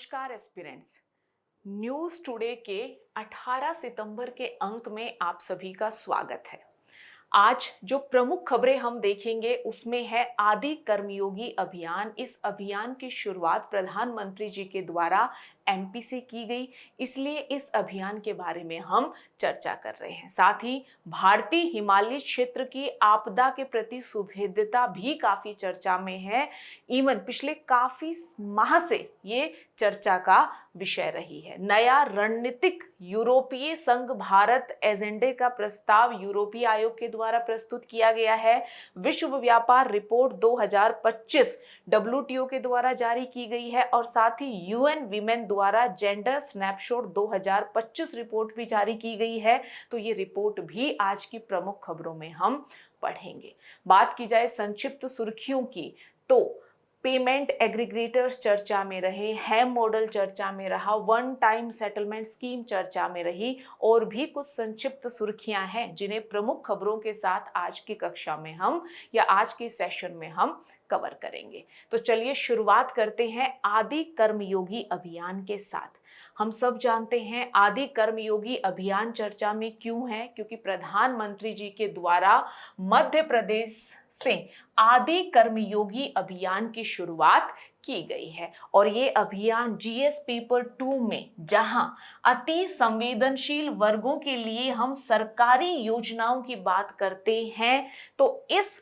नमस्कार aspirants. News today के 18 सितंबर के अंक में आप सभी का स्वागत है। आज जो प्रमुख खबरें हम देखेंगे उसमें है आदि कर्मयोगी अभियान। इस अभियान की शुरुआत प्रधानमंत्री जी के द्वारा एमपी से की गई, इसलिए इस अभियान के बारे में हम चर्चा कर रहे हैं। साथ ही भारतीय हिमालय क्षेत्र की आपदा के प्रति सुभेद्यता भी काफी चर्चा में है। इवन पिछले काफी माह से ये चर्चा का विषय रही है। नया रणनीतिक यूरोपीय संघ भारत एजेंडे का प्रस्ताव यूरोपीय आयोग के द्वारा प्रस्तुत किया गया है। विश्व व्यापार रिपोर्ट 2025 डब्ल्यूटीओ के द्वारा जारी की गई है और साथ ही यूएन वीमेन द्वारा जेंडर स्नैपशॉट 2025 रिपोर्ट भी जारी की गई है। तो ये रिपोर्ट भी आज की प्रमुख खबरों में हम पढ़ेंगे। बात की जाए संक्षिप्त सुर्खियों की तो पेमेंट एग्रीगेटर्स चर्चा में रहे, हैम मॉडल चर्चा में रहा, वन टाइम सेटलमेंट स्कीम चर्चा में रही और भी कुछ संक्षिप्त सुर्खियां हैं जिन्हें प्रमुख खबरों के साथ आज की कक्षा में हम या आज के सेशन में हम कवर करेंगे। तो चलिए शुरुआत करते हैं आदि कर्मयोगी अभियान के साथ। हम सब जानते हैं आदि कर्मयोगी अभियान चर्चा में क्यों है, क्योंकि प्रधानमंत्री जी के द्वारा मध्य प्रदेश से आदि कर्मयोगी अभियान की शुरुआत की गई है और ये अभियान जीएस पेपर 2 में जहां अति संवेदनशील वर्गों के लिए हम सरकारी योजनाओं की बात करते हैं, तो इस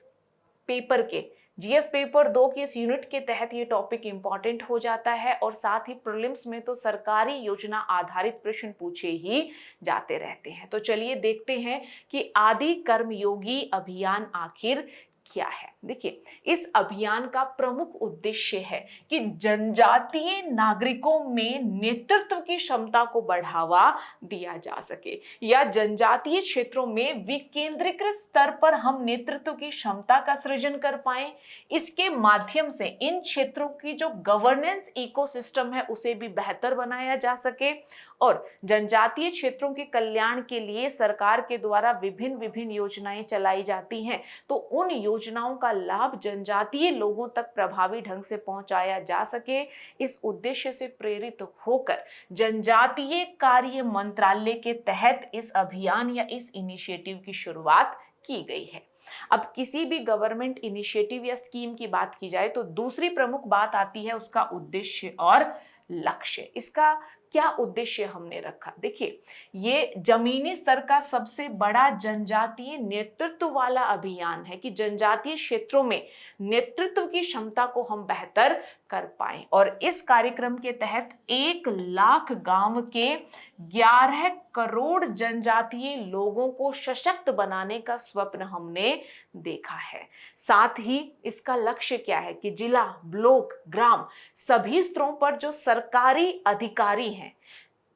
पेपर के जीएस पेपर 2 की इस यूनिट के तहत ये टॉपिक इंपॉर्टेंट हो जाता है और साथ ही प्रीलिम्स में तो सरकारी योजना आधारित प्रश्न पूछे ही जाते रहते हैं। तो चलिए देखते हैं कि आदि कर्मयोगी अभियान आखिर क्या है। देखिए, इस अभियान का प्रमुख उद्देश्य है कि जनजातीय नागरिकों में नेतृत्व की क्षमता को बढ़ावा दिया जा सके या जनजातीय क्षेत्रों में विकेंद्रीकृत स्तर पर हम नेतृत्व की क्षमता का सृजन कर पाए। इसके माध्यम से इन क्षेत्रों की जो गवर्नेंस इकोसिस्टम है उसे भी बेहतर बनाया जा सके और जनजातीय क्षेत्रों के कल्याण के लिए सरकार के द्वारा विभिन्न योजनाएं चलाई जाती हैं, तो उन योजनाओं का लाभ जनजातीय लोगों तक प्रभावी ढंग से पहुंचाया जा सके। इस उद्देश्य से प्रेरित होकर जनजातीय कार्य मंत्रालय के तहत इस अभियान या इस इनिशिएटिव की शुरुआत की गई है। अब किसी भी गवर्नमेंट इनिशिएटिव या स्कीम की बात की जाए तो दूसरी प्रमुख बात आती है उसका उद्देश्य और लक्ष्य। इसका क्या उद्देश्य हमने रखा? देखिए, ये जमीनी स्तर का सबसे बड़ा जनजातीय नेतृत्व वाला अभियान है कि जनजातीय क्षेत्रों में नेतृत्व की क्षमता को हम बेहतर कर पाएं और इस कार्यक्रम के तहत 1 लाख गांव के 11 करोड़ जनजातीय लोगों को सशक्त बनाने का स्वप्न हमने देखा है। साथ ही इसका लक्ष्य क्या है कि जिला, ब्लॉक, ग्राम सभी स्तरों पर जो सरकारी अधिकारी हैं,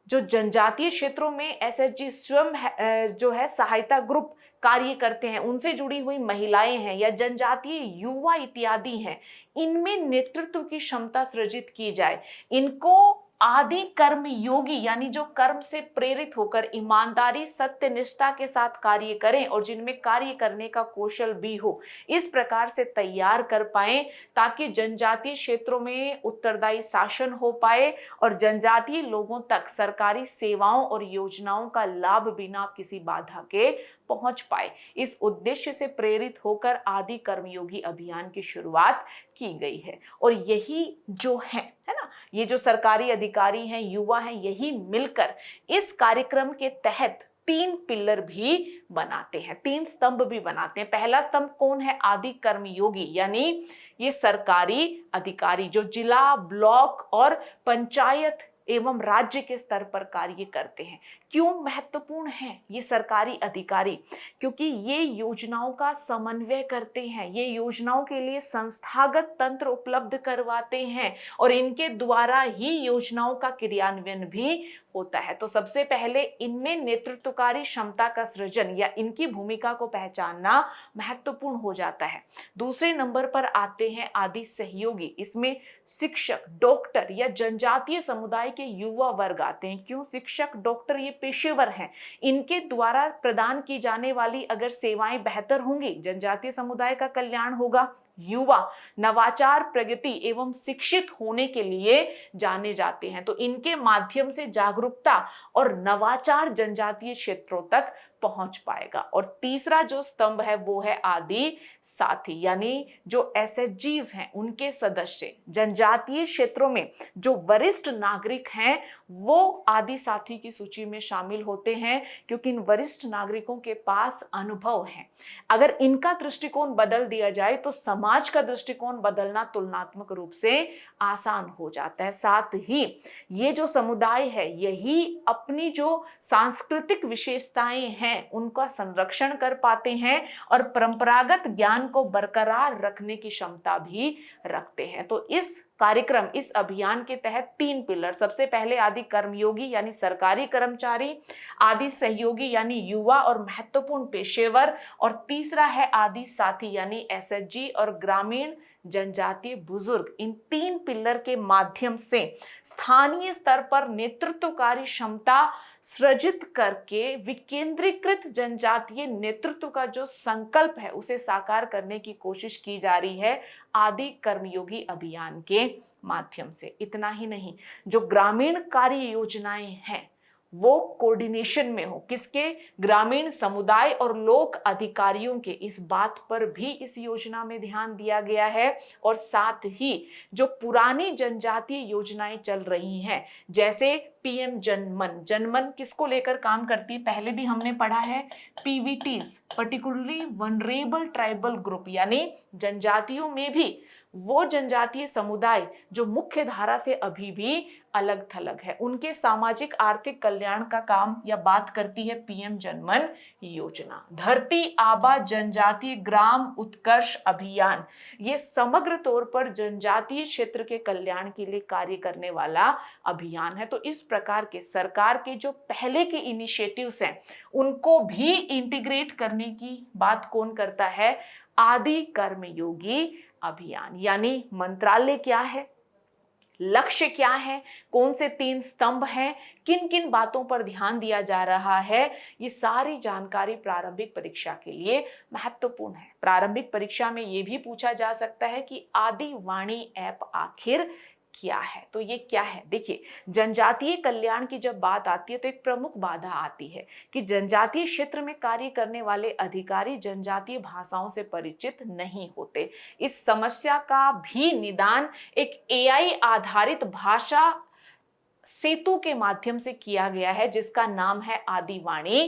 जो जनजातीय क्षेत्रों में एसएचजी स्वयं जो है सहायता ग्रुप कार्य करते हैं, उनसे जुड़ी हुई महिलाएं हैं या जनजातीय युवा इत्यादि हैं, इनमें नेतृत्व की क्षमता सृजित की जाए। इनको आदि कर्म योगी यानी जो कर्म से प्रेरित होकर ईमानदारी, सत्य, निष्ठा के साथ कार्य करें और जिनमें कार्य करने का कौशल भी हो, इस प्रकार से तैयार कर पाएं ताकि जनजातीय क्षेत्रों में उत्तरदायी शासन हो पाए और जनजातीय लोगों तक सरकारी सेवाओं और योजनाओं का लाभ बिना किसी बाधा के पहुंच पाए। इस उद्देश्य से प्रेरित होकर आदि कर्मयोगी अभियान की शुरुआत की गई है और यही जो है ना, ये जो सरकारी अधिकारी हैं, युवा हैं, यही मिलकर इस कार्यक्रम के तहत 3 पिलर भी बनाते हैं, 3 स्तंभ भी बनाते हैं। पहला स्तंभ कौन है? आदि कर्मयोगी यानी ये सरकारी अधिकारी जो जिला, ब्लॉक और पंचायत एवं राज्य के स्तर पर कार्य करते हैं। क्यों महत्वपूर्ण है ये सरकारी अधिकारी? क्योंकि ये योजनाओं का समन्वय करते हैं, ये योजनाओं के लिए संस्थागत तंत्र उपलब्ध करवाते हैं और इनके द्वारा ही योजनाओं का क्रियान्वयन भी होता है। तो सबसे पहले इनमें नेतृत्वकारी क्षमता का सृजन या इनकी भूमिका को पहचानना महत्वपूर्ण हो जाता है। दूसरे नंबर पर आते हैं आदि सहयोगी। इसमें शिक्षक, डॉक्टर या जनजातीय समुदाय के युवा वर्ग आते हैं। क्यों? शिक्षक, डॉक्टर ये पेशेवर हैं, इनके द्वारा प्रदान की जाने वाली अगर सेवाएं बेहतर होंगी, जनजातीय समुदाय का कल्याण होगा। युवा नवाचार, प्रगति एवं शिक्षित होने के लिए जाने जाते हैं, तो इनके माध्यम से जागरूकता और नवाचार जनजातीय क्षेत्रों तक पहुंच पाएगा। और तीसरा जो स्तंभ है वो है आदि साथी, यानी जो एसएचजीज हैं उनके सदस्य, जनजातीय क्षेत्रों में जो वरिष्ठ नागरिक हैं वो आदि साथी की सूची में शामिल होते हैं, क्योंकि इन वरिष्ठ नागरिकों के पास अनुभव है। अगर इनका दृष्टिकोण बदल दिया जाए तो समाज का दृष्टिकोण बदलना तुलनात्मक रूप से आसान हो जाता है। साथ ही ये जो समुदाय है यही अपनी जो सांस्कृतिक विशेषताएं हैं उनका संरक्षण कर पाते हैं और परंपरागत ज्ञान को बरकरार रखने की क्षमता भी रखते हैं। तो इस कार्यक्रम, इस अभियान के तहत 3 पिलर, सबसे पहले आदि कर्मयोगी यानी सरकारी कर्मचारी, आदि सहयोगी यानी युवा और महत्वपूर्ण पेशेवर, और तीसरा है आदि साथी यानी एसएचजी और ग्रामीण जनजातीय बुजुर्ग। इन 3 पिलर के माध्यम से स्थानीय स्तर पर नेतृत्वकारी क्षमता सृजित करके विकेंद्रीकृत जनजातीय नेतृत्व का जो संकल्प है उसे साकार करने की कोशिश की जा रही है आदि कर्मयोगी अभियान के माध्यम से। इतना ही नहीं, जो ग्रामीण कार्य योजनाएं हैं वो कोऑर्डिनेशन में हो, किसके? ग्रामीण समुदाय और लोक अधिकारियों के। इस बात पर भी इस योजना में ध्यान दिया गया है। और साथ ही जो पुरानी जनजातीय योजनाएं चल रही हैं, जैसे पीएम जनमन, जनमन किसको लेकर काम करती है? पहले भी हमने पढ़ा है, पीवीटीज, पर्टिकुलरली वनरेबल ट्राइबल ग्रुप, यानी जनजातियों में भी वो जनजातीय समुदाय जो मुख्य धारा से अभी भी अलग थलग है, उनके सामाजिक आर्थिक कल्याण का काम या बात करती है पीएम जनमन योजना। धरती आबा जनजातीय ग्राम उत्कर्ष अभियान, ये समग्र तौर पर जनजातीय क्षेत्र के कल्याण के लिए कार्य करने वाला अभियान है। तो इस प्रकार के सरकार के जो पहले के इनिशिएटिव्स हैं उनको भी इंटीग्रेट करने की बात कौन करता है? आदि कर्मयोगी अभियान। यानी मंत्रालय क्या है, लक्ष्य क्या है, कौन से 3 स्तंभ हैं, किन किन बातों पर ध्यान दिया जा रहा है, ये सारी जानकारी प्रारंभिक परीक्षा के लिए महत्वपूर्ण है। प्रारंभिक परीक्षा में ये भी पूछा जा सकता है कि आदि वाणी ऐप आखिर क्या है। तो ये क्या है? देखिए, जनजातीय कल्याण की जब बात आती है तो एक प्रमुख बाधा आती है कि जनजातीय क्षेत्र में कार्य करने वाले अधिकारी जनजातीय भाषाओं से परिचित नहीं होते। इस समस्या का भी निदान एक एआई आधारित भाषा सेतु के माध्यम से किया गया है, जिसका नाम है आदिवाणी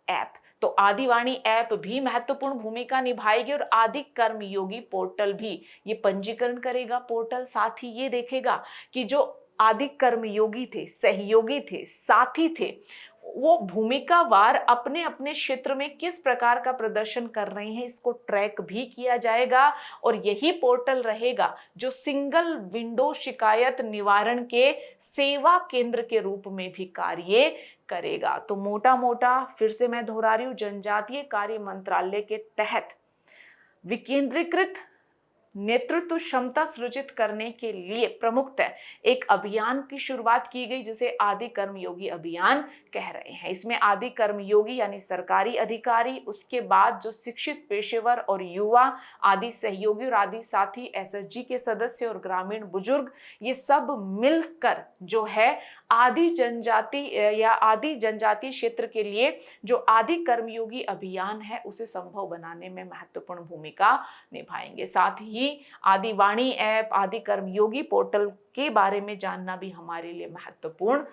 ऐप। तो आदिवाणी ऐप भी महत्वपूर्ण भूमिका निभाएगी और आदि कर्मयोगी पोर्टल भी ये पंजीकरण करेगा। पोर्टल साथ ही ये देखेगा कि जो आदि कर्मयोगी थे, सहयोगी थे, साथी थे, वो भूमिकावार अपने अपने क्षेत्र में किस प्रकार का प्रदर्शन कर रहे हैं, इसको ट्रैक भी किया जाएगा। और यही पोर्टल रहेगा जो सिंगल विंडो शिकायत निवारण के सेवा केंद्र के रूप में भी कार्य करेगा। तो मोटा मोटा फिर से मैं दोहरा रही हूं, जनजातीय कार्य मंत्रालय के तहत विकेंद्रीकृत नेतृत्व क्षमता सृजित करने के लिए प्रमुखतः एक अभियान की शुरुआत की गई जिसे आदि कर्मयोगी अभियान कह रहे हैं। इसमें आदि कर्मयोगी यानी सरकारी अधिकारी, उसके बाद जो शिक्षित पेशेवर और युवा, आदि सहयोगी और आदि साथी, एसएचजी के सदस्य और ग्रामीण बुजुर्ग, ये सब मिलकर जो है आदि जनजाति या आदि जनजातीय क्षेत्र के लिए जो आदि कर्मयोगी अभियान है उसे संभव बनाने में महत्वपूर्ण भूमिका निभाएंगे। साथ ही आदिवाणी ऐप, आदि कर्मयोगी पोर्टल के बारे में जानना भी हमारे लिए महत्वपूर्ण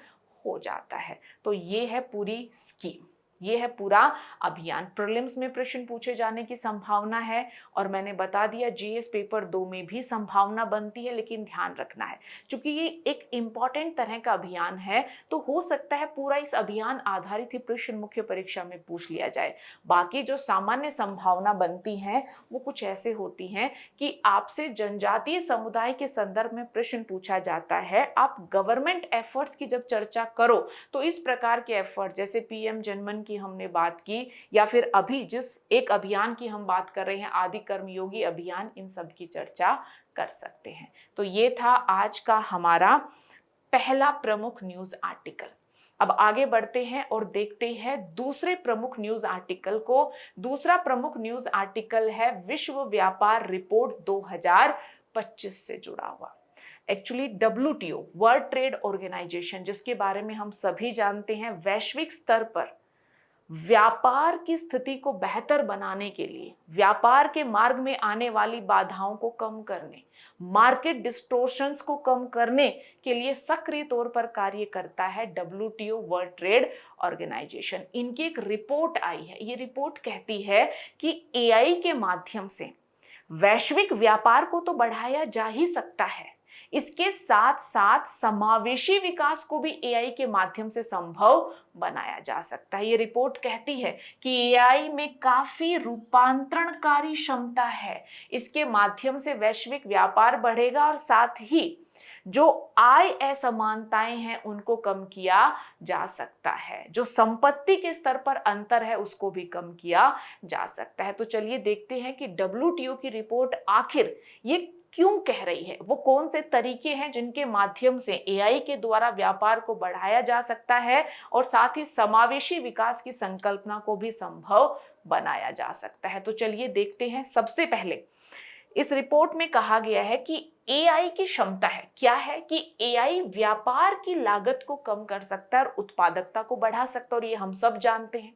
हो जाता है। तो ये है पूरी स्कीम, ये है पूरा अभियान। प्रीलिम्स में प्रश्न पूछे जाने की संभावना है और मैंने बता दिया जीएस पेपर 2 में भी संभावना बनती है, लेकिन ध्यान रखना है क्योंकि ये एक इम्पॉर्टेंट तरह का अभियान है तो हो सकता है पूरा इस अभियान आधारित ही प्रश्न मुख्य परीक्षा में पूछ लिया जाए। बाकी जो सामान्य संभावना बनती है वो कुछ ऐसे होती हैं कि आपसे जनजातीय समुदाय के संदर्भ में प्रश्न पूछा जाता है, आप गवर्नमेंट एफर्ट्स की जब चर्चा करो तो इस प्रकार के एफर्ट जैसे पीएम जनमन की हमने बात की या फिर अभी जिस एक अभियान की हम बात कर रहे हैं आदि कर्मयोगी अभियान, इन सब की चर्चा कर सकते हैं। तो ये था आज का हमारा पहला प्रमुख न्यूज आर्टिकल। अब आगे बढ़ते हैं और देखते हैं दूसरे प्रमुख न्यूज आर्टिकल को। दूसरा प्रमुख न्यूज आर्टिकल है विश्व व्यापार रिपोर्ट 2025 से जुड़ा हुआ। Actually WTO, World Trade Organization, जिसके बारे में हम सभी जानते हैं, वैश्विक स्तर पर व्यापार की स्थिति को बेहतर बनाने के लिए, व्यापार के मार्ग में आने वाली बाधाओं को कम करने, मार्केट डिस्टोर्शंस को कम करने के लिए सक्रिय तौर पर कार्य करता है WTO, वर्ल्ड ट्रेड ऑर्गेनाइजेशन। इनकी एक रिपोर्ट आई है। ये रिपोर्ट कहती है कि AI के माध्यम से वैश्विक व्यापार को तो बढ़ाया जा ही सकता है, इसके साथ साथ समावेशी विकास को भी AI के माध्यम से संभव बनाया जा सकता है। ये रिपोर्ट कहती है कि AI में काफी रूपांतरणकारी क्षमता है। इसके माध्यम से वैश्विक व्यापार बढ़ेगा और साथ ही जो आय असमानताएं हैं उनको कम किया जा सकता है, जो संपत्ति के स्तर पर अंतर है उसको भी कम किया जा सकता है। तो चलिए देखते हैं कि WTO की रिपोर्ट आखिर ये क्यों कह रही है, वो कौन से तरीके हैं जिनके माध्यम से AI के द्वारा व्यापार को बढ़ाया जा सकता है और साथ ही समावेशी विकास की संकल्पना को भी संभव बनाया जा सकता है। तो चलिए देखते हैं। सबसे पहले इस रिपोर्ट में कहा गया है कि AI की क्षमता है, क्या है कि AI व्यापार की लागत को कम कर सकता है और उत्पादकता को बढ़ा सकता है, और ये हम सब जानते हैं।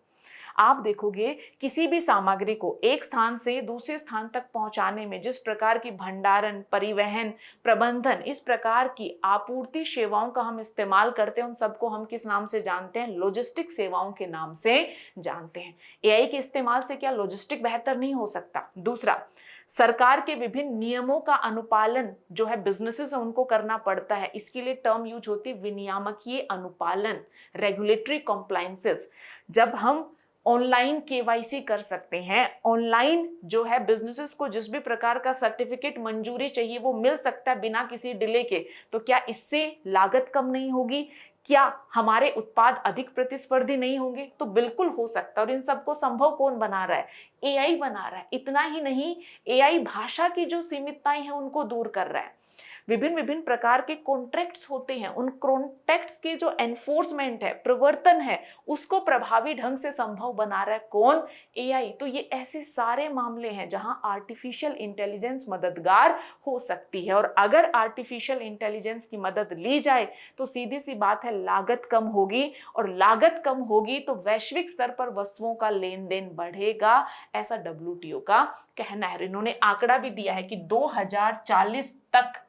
आप देखोगे किसी भी सामग्री को एक स्थान से दूसरे स्थान तक पहुंचाने में जिस प्रकार की भंडारण, परिवहन, प्रबंधन, इस प्रकार की आपूर्ति सेवाओं का हम इस्तेमाल करते हैं, उन सबको हम किस नाम से जानते हैं? लॉजिस्टिक सेवाओं के नाम से जानते हैं। AI के इस्तेमाल से क्या लॉजिस्टिक बेहतर नहीं हो सकता? दूसरा, सरकार के विभिन्न नियमों का अनुपालन जो है बिजनेसेस है उनको करना पड़ता है। इसके लिए टर्म यूज होती है विनियामकीय अनुपालन, रेगुलेटरी कॉम्प्लायंसेस। जब हम ऑनलाइन KYC कर सकते हैं, ऑनलाइन जो है बिजनेसेस को जिस भी प्रकार का सर्टिफिकेट मंजूरी चाहिए वो मिल सकता है बिना किसी डिले के, तो क्या इससे लागत कम नहीं होगी? क्या हमारे उत्पाद अधिक प्रतिस्पर्धी नहीं होंगे? तो बिल्कुल हो सकता है। और इन सबको संभव कौन बना रहा है? AI बना रहा है। इतना ही नहीं, AI भाषा की जो सीमितताएं हैं उनको दूर कर रहा है। विभिन्न विभिन्न प्रकार के कॉन्ट्रैक्ट्स होते हैं, उन कॉन्ट्रैक्ट्स के जो एनफोर्समेंट है, प्रवर्तन है, उसको प्रभावी ढंग से संभव बना रहा है कौन? AI। तो ये ऐसे सारे मामले हैं जहां आर्टिफिशियल इंटेलिजेंस मददगार हो सकती है। और अगर आर्टिफिशियल इंटेलिजेंस की मदद ली जाए तो सीधी सी बात है, लागत कम होगी, और लागत कम होगी तो वैश्विक स्तर पर वस्तुओं का लेन देन बढ़ेगा, ऐसा WTO का कहना है। इन्होंने आंकड़ा भी दिया है कि 2040 तक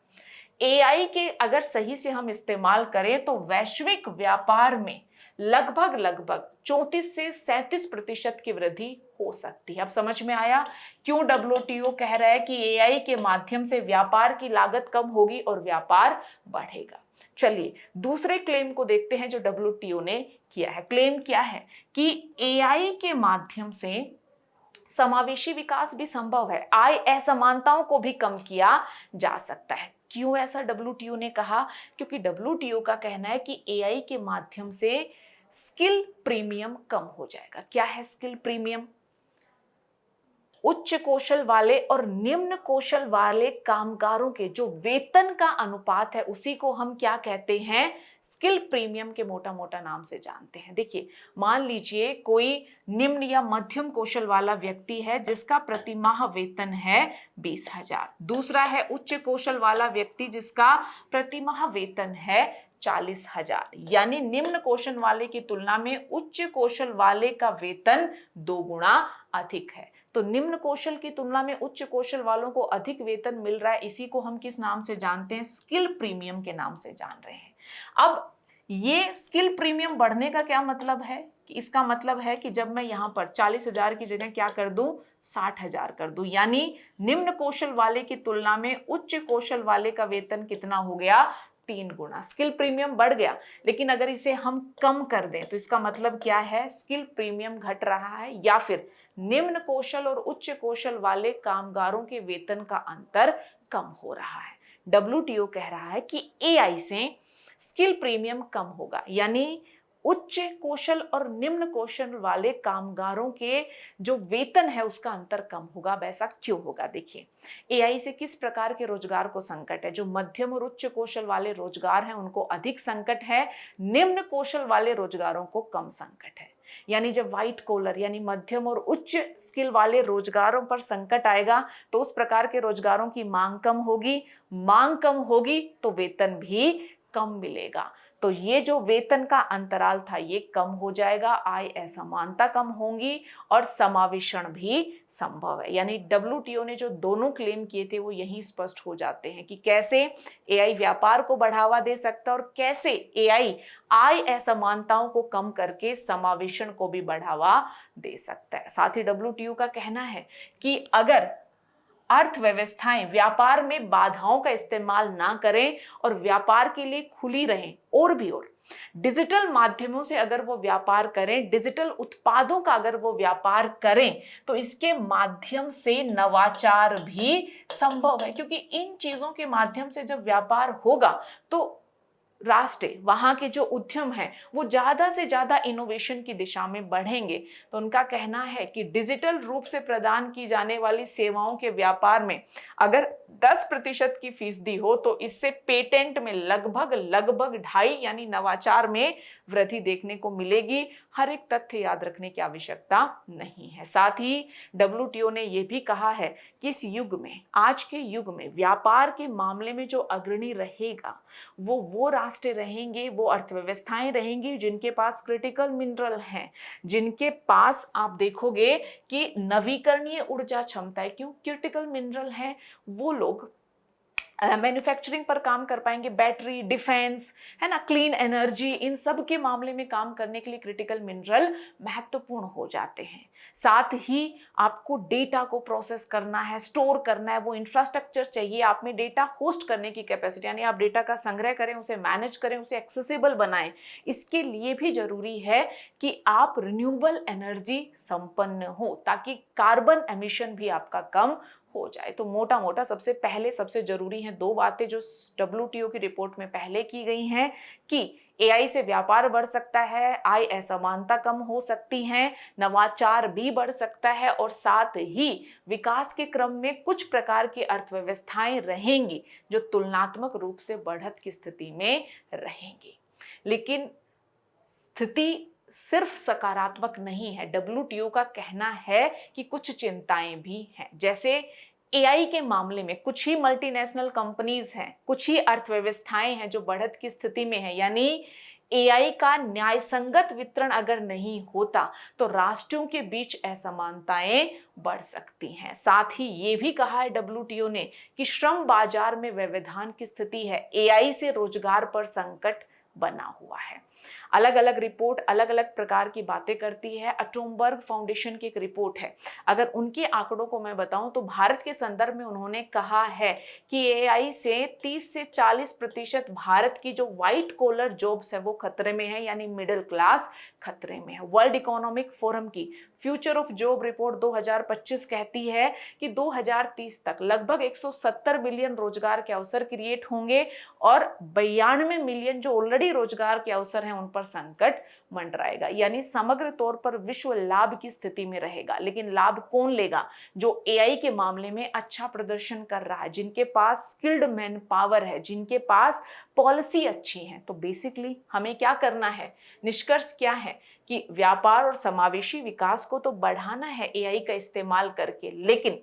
AI के अगर सही से हम इस्तेमाल करें तो वैश्विक व्यापार में लगभग 34 से 37% की वृद्धि हो सकती है। अब समझ में आया क्यों WTO कह रहा है कि AI के माध्यम से व्यापार की लागत कम होगी और व्यापार बढ़ेगा। चलिए दूसरे क्लेम को देखते हैं जो WTO ने किया है। क्लेम क्या है कि AI के माध्यम से समावेशी विकास भी संभव है, आय असमानताओं को भी कम किया जा सकता है। क्यों ऐसा WTO ने कहा? क्योंकि WTO का कहना है कि AI के माध्यम से स्किल प्रीमियम कम हो जाएगा। क्या है स्किल प्रीमियम? उच्च कौशल वाले और निम्न कौशल वाले कामगारों के जो वेतन का अनुपात है उसी को हम क्या कहते हैं? स्किल प्रीमियम के मोटा मोटा नाम से जानते हैं। देखिए, मान लीजिए कोई निम्न या मध्यम कौशल वाला व्यक्ति है जिसका प्रति माह वेतन है 20,000। दूसरा है उच्च कौशल वाला व्यक्ति जिसका प्रति माह वेतन है 40,000। यानी निम्न कौशल वाले की तुलना में उच्च कौशल वाले का वेतन 2 गुना अधिक है। तो निम्न कौशल की तुलना में उच्च कौशल वालों को अधिक वेतन मिल रहा है, इसी को हम किस नाम से जानते हैं? स्किल प्रीमियम के नाम से जान रहे हैं। अब ये स्किल प्रीमियम बढ़ने का क्या मतलब है? कि इसका मतलब है कि जब मैं यहाँ पर 40,000 की जगह क्या कर दूं? 60,000 कर दूं। यानी निम्न कौशल वाले की तुलना में उच्च कौशल वाले का वेतन कितना हो गया? 3 गुना। स्किल प्रीमियम बढ़ गया, लेकिन अगर इसे हम कम कर दें तो इसका मतलब क्या है? स्किल प्रीमियम घट रहा है, या फिर निम्न कौशल और उच्च कौशल वाले कामगारों के वेतन का अंतर कम हो रहा है। WTO कह रहा है कि AI से स्किल प्रीमियम कम होगा, यानी उच्च कौशल और निम्न कौशल वाले कामगारों के जो वेतन है उसका अंतर कम होगा। वैसा क्यों होगा? देखिए, एआई से किस प्रकार के रोजगार को संकट है? जो मध्यम और उच्च कौशल वाले रोजगार हैं उनको अधिक संकट है, निम्न कौशल वाले रोजगारों को कम संकट है। यानी जब व्हाइट कॉलर यानी मध्यम और उच्च स्किल वाले रोजगारों पर संकट आएगा तो उस प्रकार के रोजगारों की मांग कम होगी, मांग कम होगी तो वेतन भी कम मिलेगा। तो ये जो वेतन का अंतराल था ये कम हो जाएगा, आय असमानता कम होगी और समावेशन भी संभव है। यानी डब्ल्यूटीओ ने जो दोनों क्लेम किए थे वो यही स्पष्ट हो जाते हैं कि कैसे एआई व्यापार को बढ़ावा दे सकता है और कैसे एआई आय असमानताओं को कम करके समावेशन को भी बढ़ावा दे सकता है। साथ ही डब्ल्यूटीओ का कहना है कि अगर अर्थव्यवस्थाएं व्यापार में बाधाओं का इस्तेमाल ना करें और व्यापार के लिए खुली रहें और डिजिटल माध्यमों से अगर वो व्यापार करें, डिजिटल उत्पादों का अगर वो व्यापार करें तो इसके माध्यम से नवाचार भी संभव है। क्योंकि इन चीजों के माध्यम से जब व्यापार होगा तो राष्ट्र वहां के जो उद्यम हैं वो ज्यादा से ज्यादा इनोवेशन की दिशा में बढ़ेंगे। तो उनका कहना है कि डिजिटल रूप से प्रदान की जाने वाली सेवाओं के व्यापार में अगर 10% की फीसदी हो तो इससे पेटेंट में लगभग 2.5 यानी नवाचार में वृद्धि देखने को मिलेगी। हर एक तथ्य याद रखने की आवश्यकता नहीं है। साथ ही डब्ल्यूटीओ ने यह भी कहा है कि इस युग में, आज के युग में व्यापार के मामले में जो अग्रणी रहेगा वो राष्ट्र रहेंगे, वो अर्थव्यवस्थाएं रहेंगी जिनके पास क्रिटिकल मिनरल हैं, जिनके पास आप देखोगे कि नवीकरणीय ऊर्जा क्षमता है। क्यों क्रिटिकल मिनरल है? वो लोग मैन्युफैक्चरिंग पर काम कर पाएंगे, बैटरी, डिफेंस, है ना, क्लीन एनर्जी, इन सब के मामले में काम करने के लिए क्रिटिकल मिनरल महत्वपूर्ण हो जाते हैं। साथ ही आपको डेटा को प्रोसेस करना है, स्टोर करना है, वो इंफ्रास्ट्रक्चर चाहिए। आप में डेटा होस्ट करने की कैपेसिटी, यानी आप डेटा का संग्रह करें, उसे मैनेज करें, उसे एक्सेसिबल बनाएं। इसके लिए भी जरूरी है कि आप रिन्यूएबल एनर्जी संपन्न हो ताकि कार्बन एमिशन भी आपका कम हो जाए। तो मोटा मोटा सबसे जरूरी हैं 2 बातें जो डब्ल्यूटीओ की रिपोर्ट में पहले की गई हैं कि एआई से व्यापार बढ़ सकता है, आय असमानता कम हो सकती है, नवाचार भी बढ़ सकता है और साथ ही विकास के क्रम में कुछ प्रकार की अर्थव्यवस्थाएं रहेंगी जो तुलनात्मक रूप से बढ़त की स्थिति में रहेंगी। लेकिन स्थिति सिर्फ सकारात्मक नहीं है। डब्ल्यूटीओ का कहना है कि कुछ चिंताएं भी हैं। जैसे एआई के मामले में कुछ ही मल्टीनेशनल कंपनीज हैं, कुछ ही अर्थव्यवस्थाएं हैं जो बढ़त की स्थिति में है। यानी एआई का न्यायसंगत वितरण अगर नहीं होता तो राष्ट्रों के बीच असमानताएं बढ़ सकती हैं। साथ ही ये भी कहा है डब्ल्यूटीओ ने कि श्रम बाजार में व्यवधान की स्थिति है, एआई से रोजगार पर संकट बना हुआ है। अलग अलग रिपोर्ट अलग अलग प्रकार की बातें करती है। अटोमबर्ग फाउंडेशन की एक रिपोर्ट है, अगर उनके आंकड़ों को मैं बताऊं तो भारत के संदर्भ में उन्होंने कहा है कि एआई से 30 से 40% भारत की जो व्हाइट कॉलर जॉब्स है वो खतरे में है, यानी मिडिल क्लास खतरे में है। वर्ल्ड इकोनॉमिक फोरम की फ्यूचर ऑफ जॉब रिपोर्ट 2025 कहती है कि 2030 तक लगभग 170 बिलियन रोजगार के अवसर क्रिएट होंगे और 92 मिलियन जो ऑलरेडी रोजगार के अवसर हैं उन पर संकट मंडराएगा। यानी समग्र तौर पर विश्व लाभ की स्थिति में रहेगा। लेकिन लाभ कौन लेगा? जो एआई के मामले में अच्छा प्रदर्शन कर रहा है, जिनके पास स्किल्ड मैन पावर है, जिनके पास पॉलिसी अच्छी है। तो बेसिकली हमें क्या करना है? निष्कर्ष क्या है कि व्यापार और समावेशी विकास को तो बढ़ाना है एआई का इस्तेमाल करके, लेकिन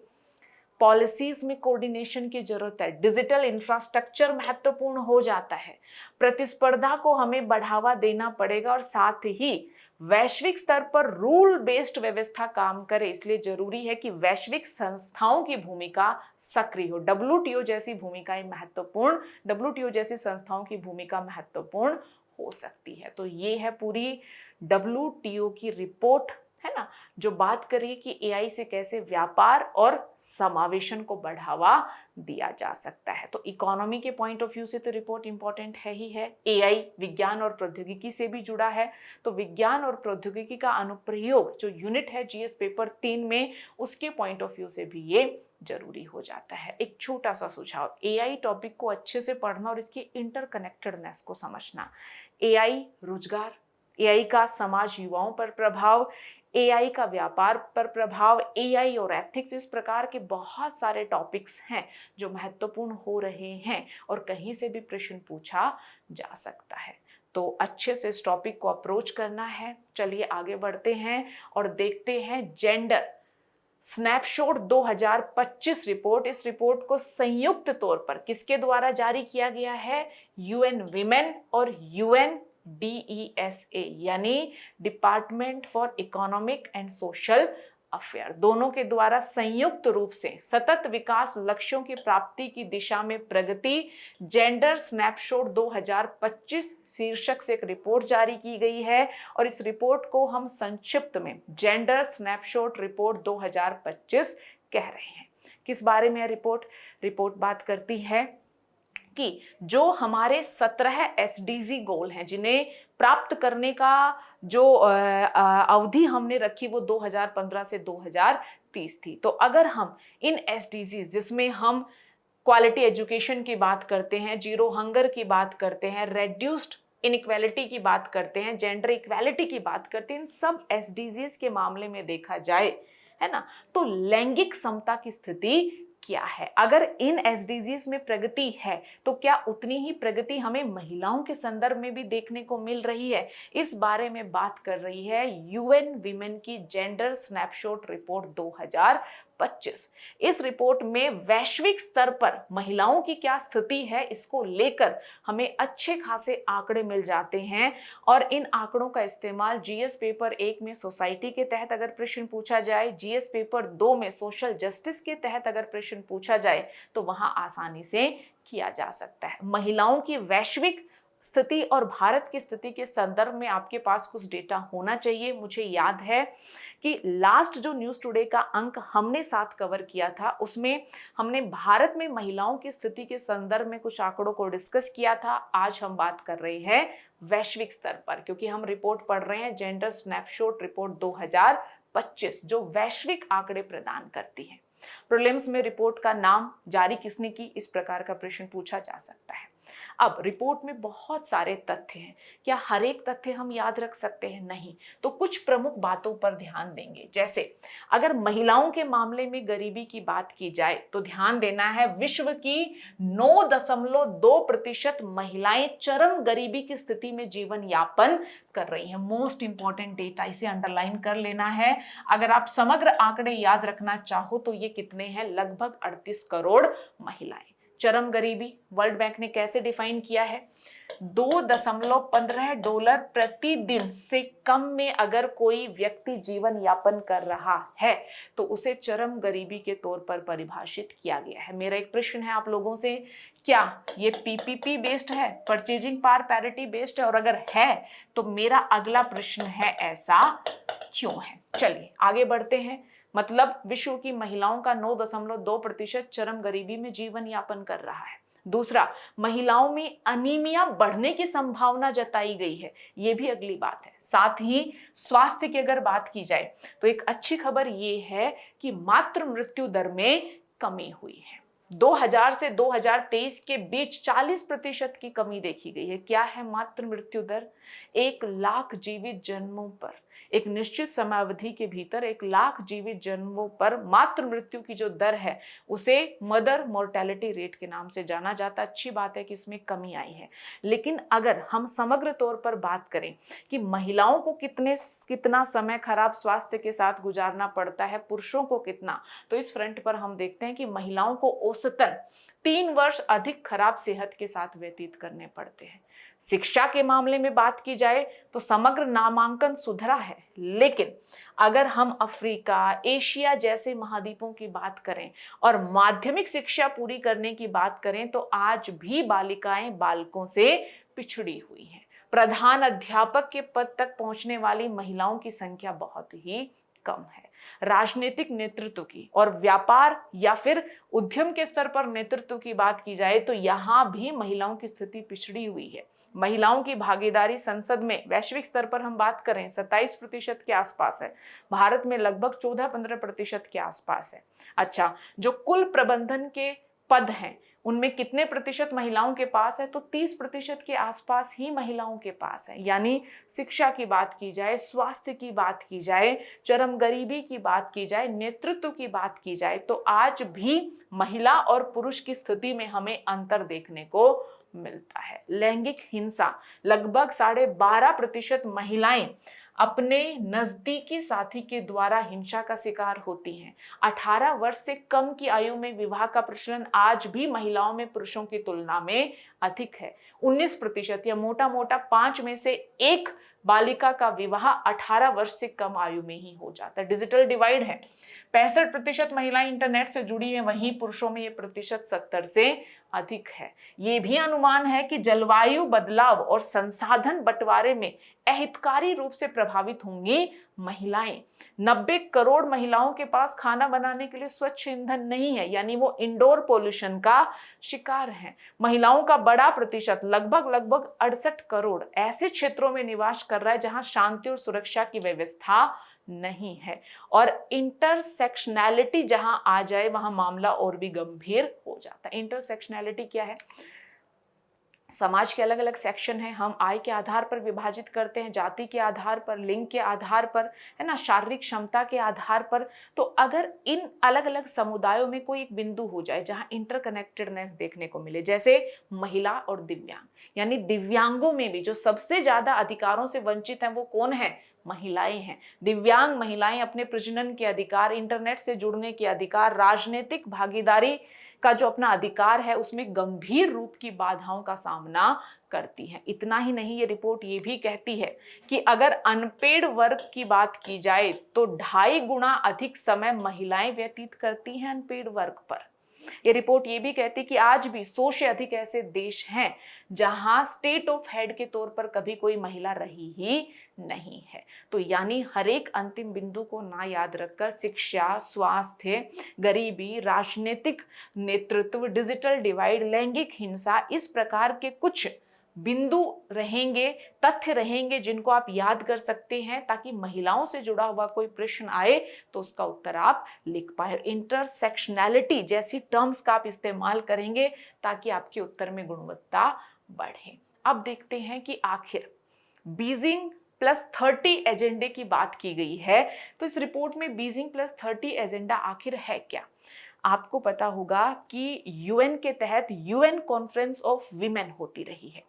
पॉलिसीज में कोऑर्डिनेशन की जरूरत है। डिजिटल इंफ्रास्ट्रक्चर महत्वपूर्ण हो जाता है, प्रतिस्पर्धा को हमें बढ़ावा देना पड़ेगा और साथ ही वैश्विक स्तर पर रूल बेस्ड व्यवस्था काम करे। इसलिए जरूरी है कि वैश्विक संस्थाओं की भूमिका सक्रिय हो। डब्ल्यूटीओ जैसी भूमिकाएं महत्वपूर्ण, डब्ल्यूटीओ जैसी संस्थाओं की भूमिका महत्वपूर्ण हो सकती है। तो ये है पूरी डब्ल्यूटीओ की रिपोर्ट, है ना, जो बात करिए कि एआई से कैसे व्यापार और समावेशन को बढ़ावा दिया जा सकता है। तो इकोनॉमी के पॉइंट ऑफ व्यू से तो रिपोर्ट इंपॉर्टेंट है ही है। एआई विज्ञान और प्रौद्योगिकी से भी जुड़ा है, तो विज्ञान और प्रौद्योगिकी का अनुप्रयोग जो यूनिट है जीएस पेपर 3 में, उसके पॉइंट ऑफ व्यू से भी ये जरूरी हो जाता है। एक छोटा सा सुझाव, एआई टॉपिक को अच्छे से पढ़ना और इसकी इंटरकनेक्टेडनेस को समझना। एआई रोजगार, एआई का समाज युवाओं पर प्रभाव, एआई का व्यापार पर प्रभाव, एआई और एथिक्स, इस प्रकार के बहुत सारे टॉपिक्स हैं जो महत्वपूर्ण हो रहे हैं और कहीं से भी प्रश्न पूछा जा सकता है। तो अच्छे से इस टॉपिक को अप्रोच करना है। चलिए आगे बढ़ते हैं और देखते हैं जेंडर स्नैपशॉट 2025 रिपोर्ट। इस रिपोर्ट को संयुक्त तौर पर किसके द्वारा जारी किया गया है? यूएन विमेन और यूएन DESA यानी department for economic and social affair, दोनों के द्वारा संयुक्त रूप से सतत विकास लक्ष्यों की प्राप्ति की दिशा में प्रगति जेंडर स्नैपशॉट 2025 शीर्षक से एक रिपोर्ट जारी की गई है और इस रिपोर्ट को हम संक्षिप्त में जेंडर स्नैपशॉट रिपोर्ट 2025 कह रहे हैं। किस बारे में रिपोर्ट बात करती है कि जो हमारे 17 SDG गोल हैं जिन्हें प्राप्त करने का जो अवधि हमने रखी वो 2015 से 2030 थी। तो अगर हम इन SDGs जिसमें हम क्वालिटी एजुकेशन की बात करते हैं, जीरो हंगर की बात करते हैं, रेड्यूस्ड इनइक्वालिटी की बात करते हैं, जेंडर इक्वालिटी की बात करते हैं, इन सब SDGs के मामले में देखा जाए, है ना, तो लैंगिक समता की स्थिति क्या है? अगर इन SDGs में प्रगति है तो क्या उतनी ही प्रगति हमें महिलाओं के संदर्भ में भी देखने को मिल रही है? इस बारे में बात कर रही है यूएन विमेन की जेंडर स्नैपशॉट रिपोर्ट 2025। इस रिपोर्ट में वैश्विक स्तर पर महिलाओं की क्या स्थिति है इसको लेकर हमें अच्छे खासे आंकड़े मिल जाते हैं और इन आंकड़ों का इस्तेमाल जीएस पेपर 1 में सोसाइटी के तहत अगर प्रश्न पूछा जाए, जीएस पेपर 2 में सोशल जस्टिस के तहत अगर प्रश्न पूछा जाए तो वहां आसानी से किया जा सकता है। महिलाओं की वैश्विक स्थिति और भारत की स्थिति के संदर्भ में आपके पास कुछ डेटा होना चाहिए। मुझे याद है कि लास्ट जो न्यूज़ टुडे का अंक हमने साथ कवर किया था उसमें हमने भारत में महिलाओं की स्थिति के संदर्भ में कुछ आंकड़ों को डिस्कस किया था। आज हम बात कर रहे हैं वैश्विक स्तर पर, क्योंकि हम रिपोर्ट पढ़ रहे हैं जेंडर स्नैपशॉट रिपोर्ट 2025 जो वैश्विक आंकड़े प्रदान करती है। प्रीलिम्स में रिपोर्ट का नाम जारी किसने की, इस प्रकार का प्रश्न पूछा जा सकता है। अब रिपोर्ट में बहुत सारे तथ्य हैं, क्या हर एक तथ्य हम याद रख सकते हैं? नहीं, तो कुछ प्रमुख बातों पर ध्यान देंगे। जैसे अगर महिलाओं के मामले में गरीबी की बात की जाए तो ध्यान देना है विश्व की 9.2% महिलाएं चरम गरीबी की स्थिति में जीवन यापन कर रही हैं। मोस्ट इंपॉर्टेंट डेटा, इसे अंडरलाइन कर लेना है। अगर आप समग्र आंकड़े याद रखना चाहो तो ये कितने हैं? लगभग 38 करोड़ महिलाएं। चरम गरीबी वर्ल्ड बैंक ने कैसे डिफाइन किया है? $2.15 प्रतिदिन से कम में अगर कोई व्यक्ति जीवन यापन कर रहा है तो उसे चरम गरीबी के तौर पर परिभाषित किया गया है। मेरा एक प्रश्न है आप लोगों से, क्या ये PPP बेस्ड है, परचेजिंग पावर पैरिटी बेस्ड है? और अगर है तो मेरा अगला प्रश्न है ऐसा क्यों है? चलिए आगे बढ़ते हैं। मतलब विश्व की महिलाओं का 9.2% चरम गरीबी में जीवन यापन कर रहा है। दूसरा, महिलाओं में अनीमिया बढ़ने की संभावना जताई गई है, ये भी अगली बात है। साथ ही स्वास्थ्य की अगर बात की जाए तो एक अच्छी खबर ये है कि मातृ मृत्यु दर में कमी हुई है। 2000 से 2023 के बीच 40% की कमी देखी गई है। क्या है मातृ मृत्यु दर? 1 लाख जीवित जन्मों पर, एक निश्चित समयावधि के भीतर 1 लाख जीवित जन्मों पर मातृ मृत्यु की जो दर है उसे मदर मोर्टेलिटी रेट के नाम से जाना जाता है। अच्छी बात है कि इसमें कमी आई है। लेकिन अगर हम समग्र तौर पर बात करें कि महिलाओं को कितना समय खराब स्वास्थ्य के साथ गुजारना पड़ता है, पुरुषों को कितना, तो इस फ्रंट पर हम देखते हैं कि महिलाओं को औसतन 3 वर्ष अधिक खराब सेहत के साथ व्यतीत करने पड़ते हैं। शिक्षा के मामले में बात की जाए तो समग्र नामांकन सुधरा है, लेकिन अगर हम अफ्रीका, एशिया जैसे महाद्वीपों की बात करें और माध्यमिक शिक्षा पूरी करने की बात करें तो आज भी बालिकाएं बालकों से पिछड़ी हुई हैं। प्रधान अध्यापक के पद तक पहुंचने वाली महिलाओं की संख्या बहुत ही कम है। राजनीतिक नेतृत्व की और व्यापार या फिर उद्यम के स्तर पर नेतृत्व की बात की जाए तो यहाँ भी महिलाओं की स्थिति पिछड़ी हुई है। महिलाओं की भागीदारी संसद में वैश्विक स्तर पर हम बात करें 27% के आसपास है, भारत में लगभग 14-15% के आसपास है। अच्छा, जो कुल प्रबंधन के पद हैं उनमें कितने प्रतिशत महिलाओं के पास है, तो 30% के आसपास ही महिलाओं के पास है। यानी शिक्षा की बात की जाए, स्वास्थ्य की बात की जाए, चरम गरीबी की बात की जाए, नेतृत्व की बात की जाए, तो आज भी महिला और पुरुष की स्थिति में हमें अंतर देखने को मिलता है। लैंगिक हिंसा, लगभग 12.5% महिलाएं अपने नजदीकी साथी के द्वारा हिंसा का शिकार होती हैं। 18 वर्ष से कम की आयु में विवाह का प्रचलन आज भी महिलाओं में पुरुषों की तुलना में अधिक है। 19% या मोटा मोटा 5 में से 1 बालिका का विवाह 18 वर्ष से कम आयु में ही हो जाता है। डिजिटल डिवाइड है, 65% महिलाएं इंटरनेट से जुड़ी हैं, वहीं पुरुषों में ये प्रतिशत 70 से अधिक है। ये भी अनुमान है कि जलवायु बदलाव और संसाधन बंटवारे में अहितकारी रूप से प्रभावित होंगी महिलाएं। 90 करोड़ महिलाओं के पास खाना बनाने के लिए स्वच्छ ईंधन नहीं है, यानी वो इंडोर पोल्यूशन का शिकार हैं। महिलाओं का बड़ा प्रतिशत, लगभग 68 करोड़ ऐसे क्षेत्रों में निवास कर रहा है जहां शांति और सुरक्षा की व्यवस्था नहीं है। और इंटरसेक्शनैलिटी जहां आ जाए वहां मामला और भी गंभीर हो जाता है। इंटरसेक्शनैलिटी क्या है? समाज के अलग अलग सेक्शन हैं, हम आय के आधार पर विभाजित करते हैं, जाति के आधार पर, लिंग के आधार पर, है ना, शारीरिक क्षमता के आधार पर। तो अगर इन अलग अलग समुदायों में कोई एक बिंदु हो जाए जहां इंटरकनेक्टेडनेस देखने को मिले, जैसे महिला और दिव्यांग, यानी दिव्यांगों में भी जो सबसे ज्यादा अधिकारों से वंचित हैं वो कौन है? महिलाएं हैं। दिव्यांग महिलाएं अपने प्रजनन के अधिकार, इंटरनेट से जुड़ने के अधिकार, राजनीतिक भागीदारी का जो अपना अधिकार है उसमें गंभीर रूप की बाधाओं का सामना करती हैं। इतना ही नहीं, ये रिपोर्ट ये भी कहती है कि अगर अनपेड वर्ग की बात की जाए तो 2.5 गुना अधिक समय महिलाएं व्यतीत करती हैं अनपेड वर्ग पर। ये रिपोर्ट ये भी कहती कि आज भी 100 से अधिक ऐसे देश हैं जहां स्टेट ऑफ हेड के तौर पर कभी कोई महिला रही ही नहीं है। तो यानी हर एक अंतिम बिंदु को ना याद रखकर शिक्षा, स्वास्थ्य, गरीबी, राजनीतिक नेतृत्व, डिजिटल डिवाइड, लैंगिक हिंसा, इस प्रकार के कुछ बिंदु रहेंगे, तथ्य रहेंगे जिनको आप याद कर सकते हैं, ताकि महिलाओं से जुड़ा हुआ कोई प्रश्न आए तो उसका उत्तर आप लिख पाए। इंटरसेक्शनैलिटी जैसी टर्म्स का आप इस्तेमाल करेंगे ताकि आपके उत्तर में गुणवत्ता बढ़े। अब देखते हैं कि आखिर बीजिंग +30 एजेंडे की बात की गई है, तो इस रिपोर्ट में बीजिंग +30 एजेंडा आखिर है क्या? आपको पता होगा कि यूएन के तहत यूएन कॉन्फ्रेंस ऑफ वीमेन होती रही है।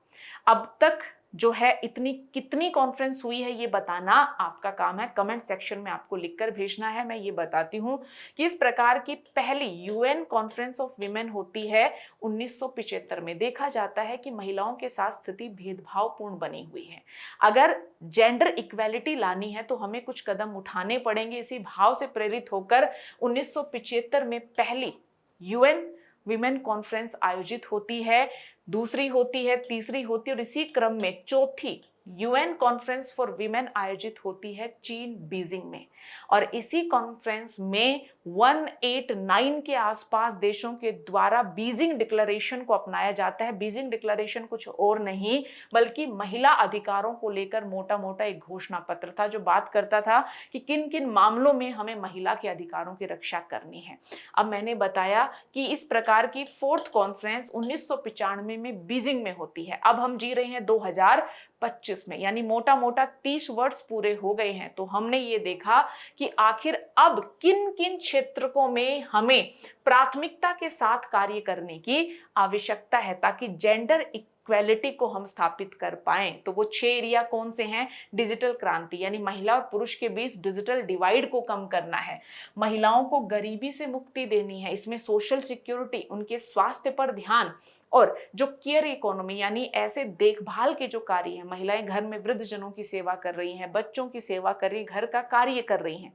अब तक जो है इतनी कितनी कॉन्फ्रेंस हुई है ये बताना आपका काम है, कमेंट सेक्शन में आपको लिखकर भेजना है। मैं ये बताती हूँ कि इस प्रकार की पहली यूएन कॉन्फ्रेंस ऑफ वीमेन होती है 1975 में। देखा जाता है कि महिलाओं के साथ स्थिति भेदभावपूर्ण बनी हुई है। अगर जेंडर इक्वेलिटी लानी है तो हमें कुछ कदम उठाने पड़ेंगे। इसी भाव से प्रेरित होकर 1975 में पहली यूएन विमेन कॉन्फ्रेंस आयोजित होती है, दूसरी होती है, तीसरी होती है और इसी क्रम में चौथी यूएन कॉन्फ्रेंस फॉर वीमेन आयोजित होती है चीन बीजिंग में। और इसी कॉन्फ्रेंस में 189 के आसपास देशों के द्वारा बीजिंग डिक्लेरेशन को अपनाया जाता है। बीजिंग डिक्लेरेशन कुछ और नहीं बल्कि महिला अधिकारों को लेकर मोटा मोटा एक घोषणा पत्र था जो बात करता था कि किन किन मामलों में हमें महिला के अधिकारों की रक्षा करनी है। अब मैंने बताया कि इस प्रकार की 4th कॉन्फ्रेंस 1995 में बीजिंग में होती है। अब हम जी रहे हैं 2025 में, यानी मोटा मोटा 30 वर्ष पूरे हो गए हैं। तो हमने ये देखा कि आखिर अब किन किन क्षेत्रों में हमें प्राथमिकता के साथ कार्य करने की आवश्यकता है ताकि जेंडर इक्वेलिटी को हम स्थापित कर पाएं। तो वो 6 एरिया कौन से हैं? डिजिटल क्रांति, यानी महिला और पुरुष के बीच डिजिटल डिवाइड को कम करना है, महिलाओं को गरीबी से मुक्ति देनी है, इसमें सोशल सिक्योरिटी, उनके स्वास्थ्य पर ध्यान, और जो केयर इकोनॉमी यानी ऐसे देखभाल के जो कार्य हैं, महिलाएं घर में वृद्धजनों की सेवा कर रही हैं, बच्चों की सेवा कर रही हैं, घर का कार्य कर रही हैं।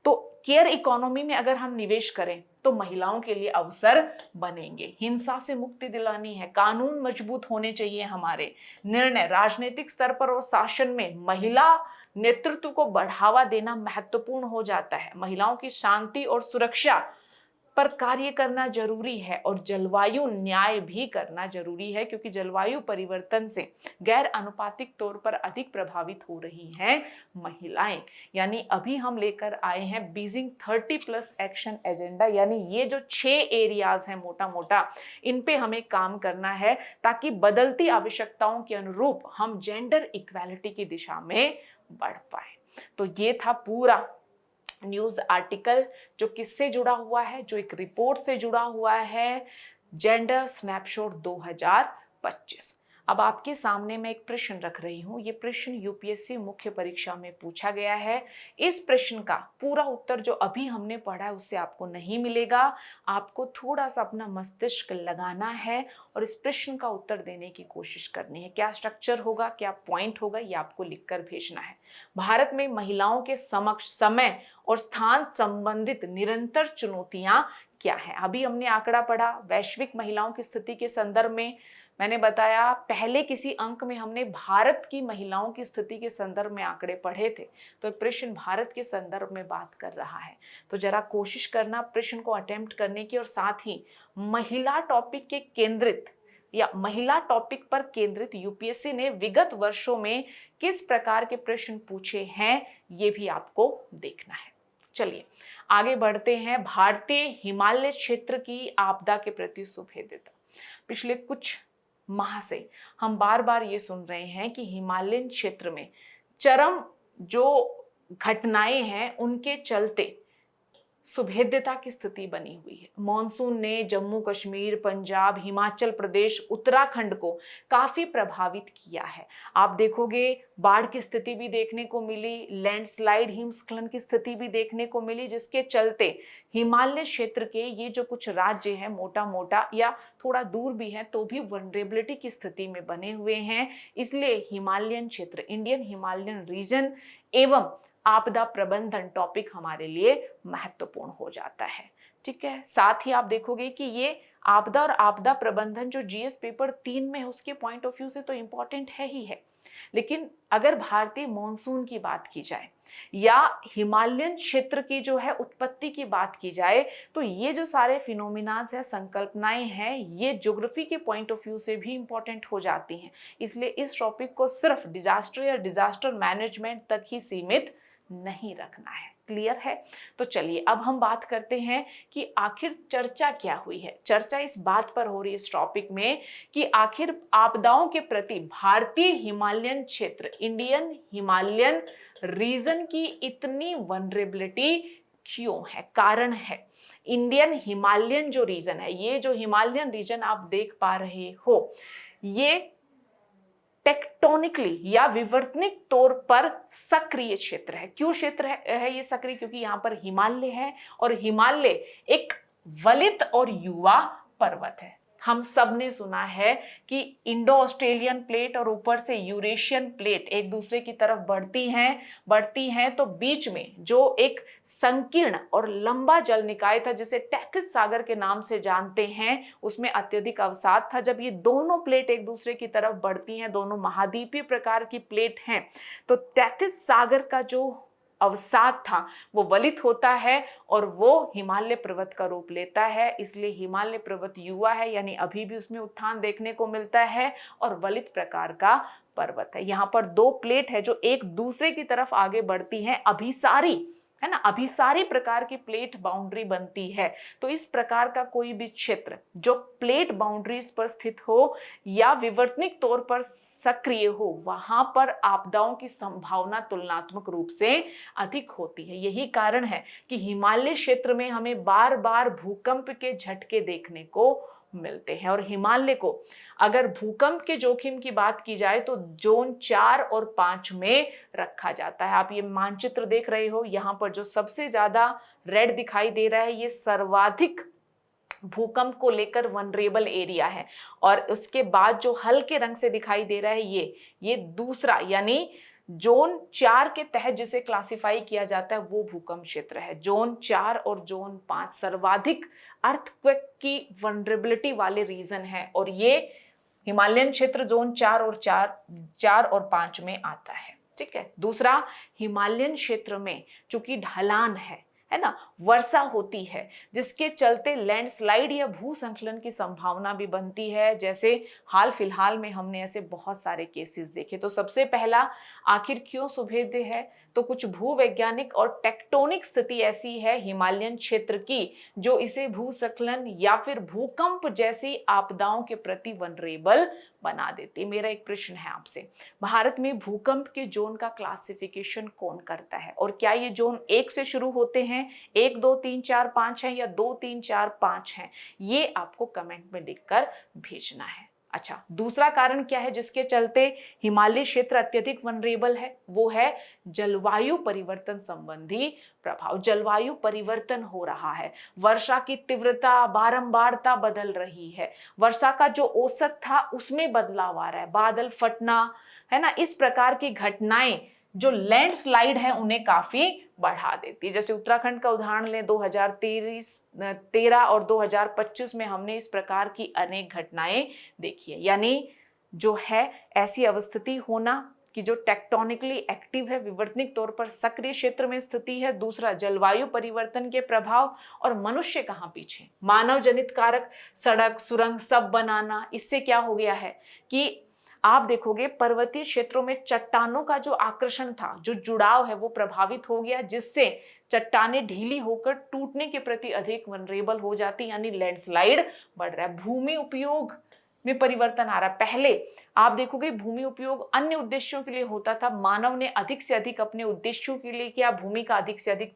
तो केयर इकोनॉमी में अगर हम निवेश करें तो महिलाओं के लिए अवसर बनेंगे। हिंसा से मुक्ति दिलानी है, कानून मजबूत होने चाहिए, हमारे निर्णय राजनीतिक स्तर पर और शासन में महिला नेतृत्व को बढ़ावा देना महत्वपूर्ण हो जाता है। महिलाओं की शांति और सुरक्षा पर कार्य करना जरूरी है और जलवायु न्याय भी करना जरूरी है, क्योंकि जलवायु परिवर्तन से गैर अनुपातिक तौर पर अधिक प्रभावित हो रही हैं महिलाएं। यानी अभी हम लेकर आए हैं बीजिंग 30+ एक्शन एजेंडा, यानी ये जो 6 एरियाज हैं मोटा मोटा, इन पे हमें काम करना है ताकि बदलती आवश्यकताओं के अनुरूप हम जेंडर इक्वालिटी की दिशा में बढ़ पाए। तो ये था पूरा न्यूज़ आर्टिकल जो किससे जुड़ा हुआ है, जो एक रिपोर्ट से जुड़ा हुआ है, जेंडर स्नैपशॉट 2025। अब आपके सामने मैं एक प्रश्न रख रही हूँ। ये प्रश्न यूपीएससी मुख्य परीक्षा में पूछा गया है। इस प्रश्न का पूरा उत्तर जो अभी हमने पढ़ा है उससे आपको नहीं मिलेगा। आपको थोड़ा सा अपना मस्तिष्क लगाना है और इस प्रश्न का उत्तर देने की कोशिश करनी है। क्या स्ट्रक्चर होगा, क्या पॉइंट होगा, ये आपको लिखकर भेजना है। भारत में महिलाओं के समक्ष समय और स्थान संबंधित निरंतर चुनौतियां क्या है। अभी हमने आंकड़ा पढ़ा वैश्विक महिलाओं की स्थिति के संदर्भ में। मैंने बताया पहले किसी अंक में हमने भारत की महिलाओं की स्थिति के संदर्भ में आंकड़े पढ़े थे, तो प्रश्न भारत के संदर्भ में बात कर रहा है। तो जरा कोशिश करना प्रश्न को अटेम्प्ट करने की, और साथ ही महिला टॉपिक के केंद्रित या महिला टॉपिक पर केंद्रित यूपीएससी ने विगत वर्षों में किस प्रकार के प्रश्न पूछे हैं ये भी आपको देखना है। चलिए आगे बढ़ते हैं। भारतीय हिमालय क्षेत्र की आपदा के प्रति सुभेद्यता। पिछले कुछ माह से हम बार बार ये सुन रहे हैं कि हिमालयन क्षेत्र में चरम जो घटनाएं हैं उनके चलते सुभेद्यता की स्थिति बनी हुई है। मॉनसून ने जम्मू कश्मीर, पंजाब, हिमाचल प्रदेश, उत्तराखंड को काफी प्रभावित किया है। आप देखोगे बाढ़ की स्थिति भी देखने को मिली, लैंडस्लाइड हिमस्खलन की स्थिति भी देखने को मिली, जिसके चलते हिमालय क्षेत्र के ये जो कुछ राज्य हैं मोटा मोटा या थोड़ा दूर भी हैं तो भी वनरेबिलिटी की स्थिति में बने हुए हैं। इसलिए हिमालयन क्षेत्र, इंडियन हिमालयन रीजन एवं आपदा प्रबंधन टॉपिक हमारे लिए महत्वपूर्ण हो जाता है। ठीक है, साथ ही आप देखोगे कि ये आपदा और आपदा प्रबंधन जो जीएस पेपर 3 में है उसके पॉइंट ऑफ व्यू से तो इम्पॉर्टेंट है ही है, लेकिन अगर भारतीय मॉनसून की बात की जाए या हिमालयन क्षेत्र की जो है उत्पत्ति की बात की जाए तो ये जो सारे फिनोमिनाज हैं, संकल्पनाएं हैं, ये ज्योग्राफी के पॉइंट ऑफ व्यू से भी इंपॉर्टेंट हो जाती हैं। इसलिए इस टॉपिक को सिर्फ डिजास्टर या डिजास्टर मैनेजमेंट तक ही सीमित नहीं रखना है। क्लियर है? तो चलिए अब हम बात करते हैं कि आखिर चर्चा क्या हुई है। चर्चा इस बात पर हो रही है इस टॉपिक में कि आखिर आपदाओं के प्रति भारतीय हिमालयन क्षेत्र, इंडियन हिमालयन रीजन की इतनी वनरेबिलिटी क्यों है, कारण है। इंडियन हिमालयन जो रीजन है, ये जो हिमालयन रीजन आप देख पा रहे हो, ये टेक्टोनिकली या विवर्तनिक तौर पर सक्रिय क्षेत्र है। क्यों क्षेत्र है ये सक्रिय? क्योंकि यहाँ पर हिमालय है और हिमालय एक वलित और युवा पर्वत है। हम सब ने सुना है कि इंडो ऑस्ट्रेलियन प्लेट और ऊपर से यूरेशियन प्लेट एक दूसरे की तरफ बढ़ती हैं तो बीच में जो एक संकीर्ण और लंबा जल निकाय था जिसे टैथिस सागर के नाम से जानते हैं, उसमें अत्यधिक अवसाद था। जब ये दोनों प्लेट एक दूसरे की तरफ बढ़ती हैं, दोनों महाद्वीपीय प्रकार की प्लेट हैं, तो टैथिस सागर का जो अवसाद था वो वलित होता है और वो हिमालय पर्वत का रूप लेता है। इसलिए हिमालय पर्वत युवा है, यानी अभी भी उसमें उत्थान देखने को मिलता है और वलित प्रकार का पर्वत है। यहाँ पर 2 प्लेट है जो एक दूसरे की तरफ आगे बढ़ती हैं, अभिसारी है ना, अभिसारी प्रकार की प्लेट बाउंड्री बनती है। तो इस प्रकार का कोई भी क्षेत्र जो प्लेट बाउंड्रीज पर स्थित हो या विवर्तनिक तौर पर सक्रिय हो, वहां पर आपदाओं की संभावना तुलनात्मक रूप से अधिक होती है। यही कारण है कि हिमालय क्षेत्र में हमें बार बार भूकंप के झटके देखने को मिलते हैं। और हिमालय को अगर भूकंप के जोखिम की बात की जाए तो जोन 4 और 5 में रखा जाता है। आप ये मानचित्र देख रहे हो, यहाँ पर जो सबसे ज्यादा रेड दिखाई दे रहा है ये सर्वाधिक भूकंप को लेकर वनरेबल एरिया है, और उसके बाद जो हल्के रंग से दिखाई दे रहा है ये दूसरा यानी जोन 4 के तहत जिसे क्लासिफाई किया जाता है वो भूकंप क्षेत्र है। जोन 4 और जोन 5 सर्वाधिक अर्थक्वेक की वनरेबिलिटी वाले रीजन है और ये हिमालयन क्षेत्र जोन 4 और 5 में आता है। ठीक है। दूसरा, हिमालयन क्षेत्र में चूंकि ढलान है है ना, वर्षा होती है, जिसके चलते लैंडस्लाइड या भूस्खलन की संभावना भी बनती है। जैसे हाल फिलहाल में हमने ऐसे बहुत सारे केसेस देखे। तो सबसे पहला, आखिर क्यों सुभेद्य है? तो कुछ भूवैज्ञानिक और टेक्टोनिक स्थिति ऐसी है हिमालयन क्षेत्र की जो इसे भूस्खलन या फिर भूकंप जैसी आपदाओं के प्रति वनरेबल बना देती। मेरा एक प्रश्न है आपसे, भारत में भूकंप के जोन का क्लासिफिकेशन कौन करता है? और क्या ये जोन 1 से शुरू होते हैं, 1 2 3 4 5 है, या 2 3 4 5 है? ये आपको कमेंट में लिखकर भेजना है। अच्छा, दूसरा कारण क्या है जिसके चलते हिमालय क्षेत्र अत्यधिक वनरेबल है? वो है जलवायु परिवर्तन संबंधी प्रभाव। जलवायु परिवर्तन हो रहा है, वर्षा की तीव्रता बारंबारता बदल रही है, वर्षा का जो औसत था उसमें बदलाव आ रहा है, बादल फटना, है ना, इस प्रकार की घटनाएं जो लैंडस्लाइड है उन्हें काफी बढ़ा देती है। जैसे उत्तराखंड का उदाहरण लें, 2013 और 2025 में हमने इस प्रकार की अनेक घटनाएं देखी है। यानी जो है ऐसी अवस्थिति होना कि जो टेक्टोनिकली एक्टिव है, विवर्तनिक तौर पर सक्रिय क्षेत्र में स्थिति है। दूसरा, जलवायु परिवर्तन के प्रभाव, और मनुष्य कहाँ पीछे, मानव जनित कारक, सड़क सुरंग सब बनाना। इससे क्या हो गया है कि आप देखोगे पर्वतीय क्षेत्रों में चट्टानों का जो आकर्षण था, जो जुड़ाव है, वो प्रभावित हो गया, जिससे चट्टानें ढीली होकर टूटने के प्रति अधिक वनरेबल हो जाती, यानी लैंडस्लाइड बढ़ रहा है। भूमि उपयोग में परिवर्तन आ रहा है। पहले आप देखोगे भूमि उपयोग अन्य उद्देश्यों के लिए होता था, मानव ने अधिक से अधिक अपने उद्देश्यों के लिए किया, भूमि का अधिक से अधिक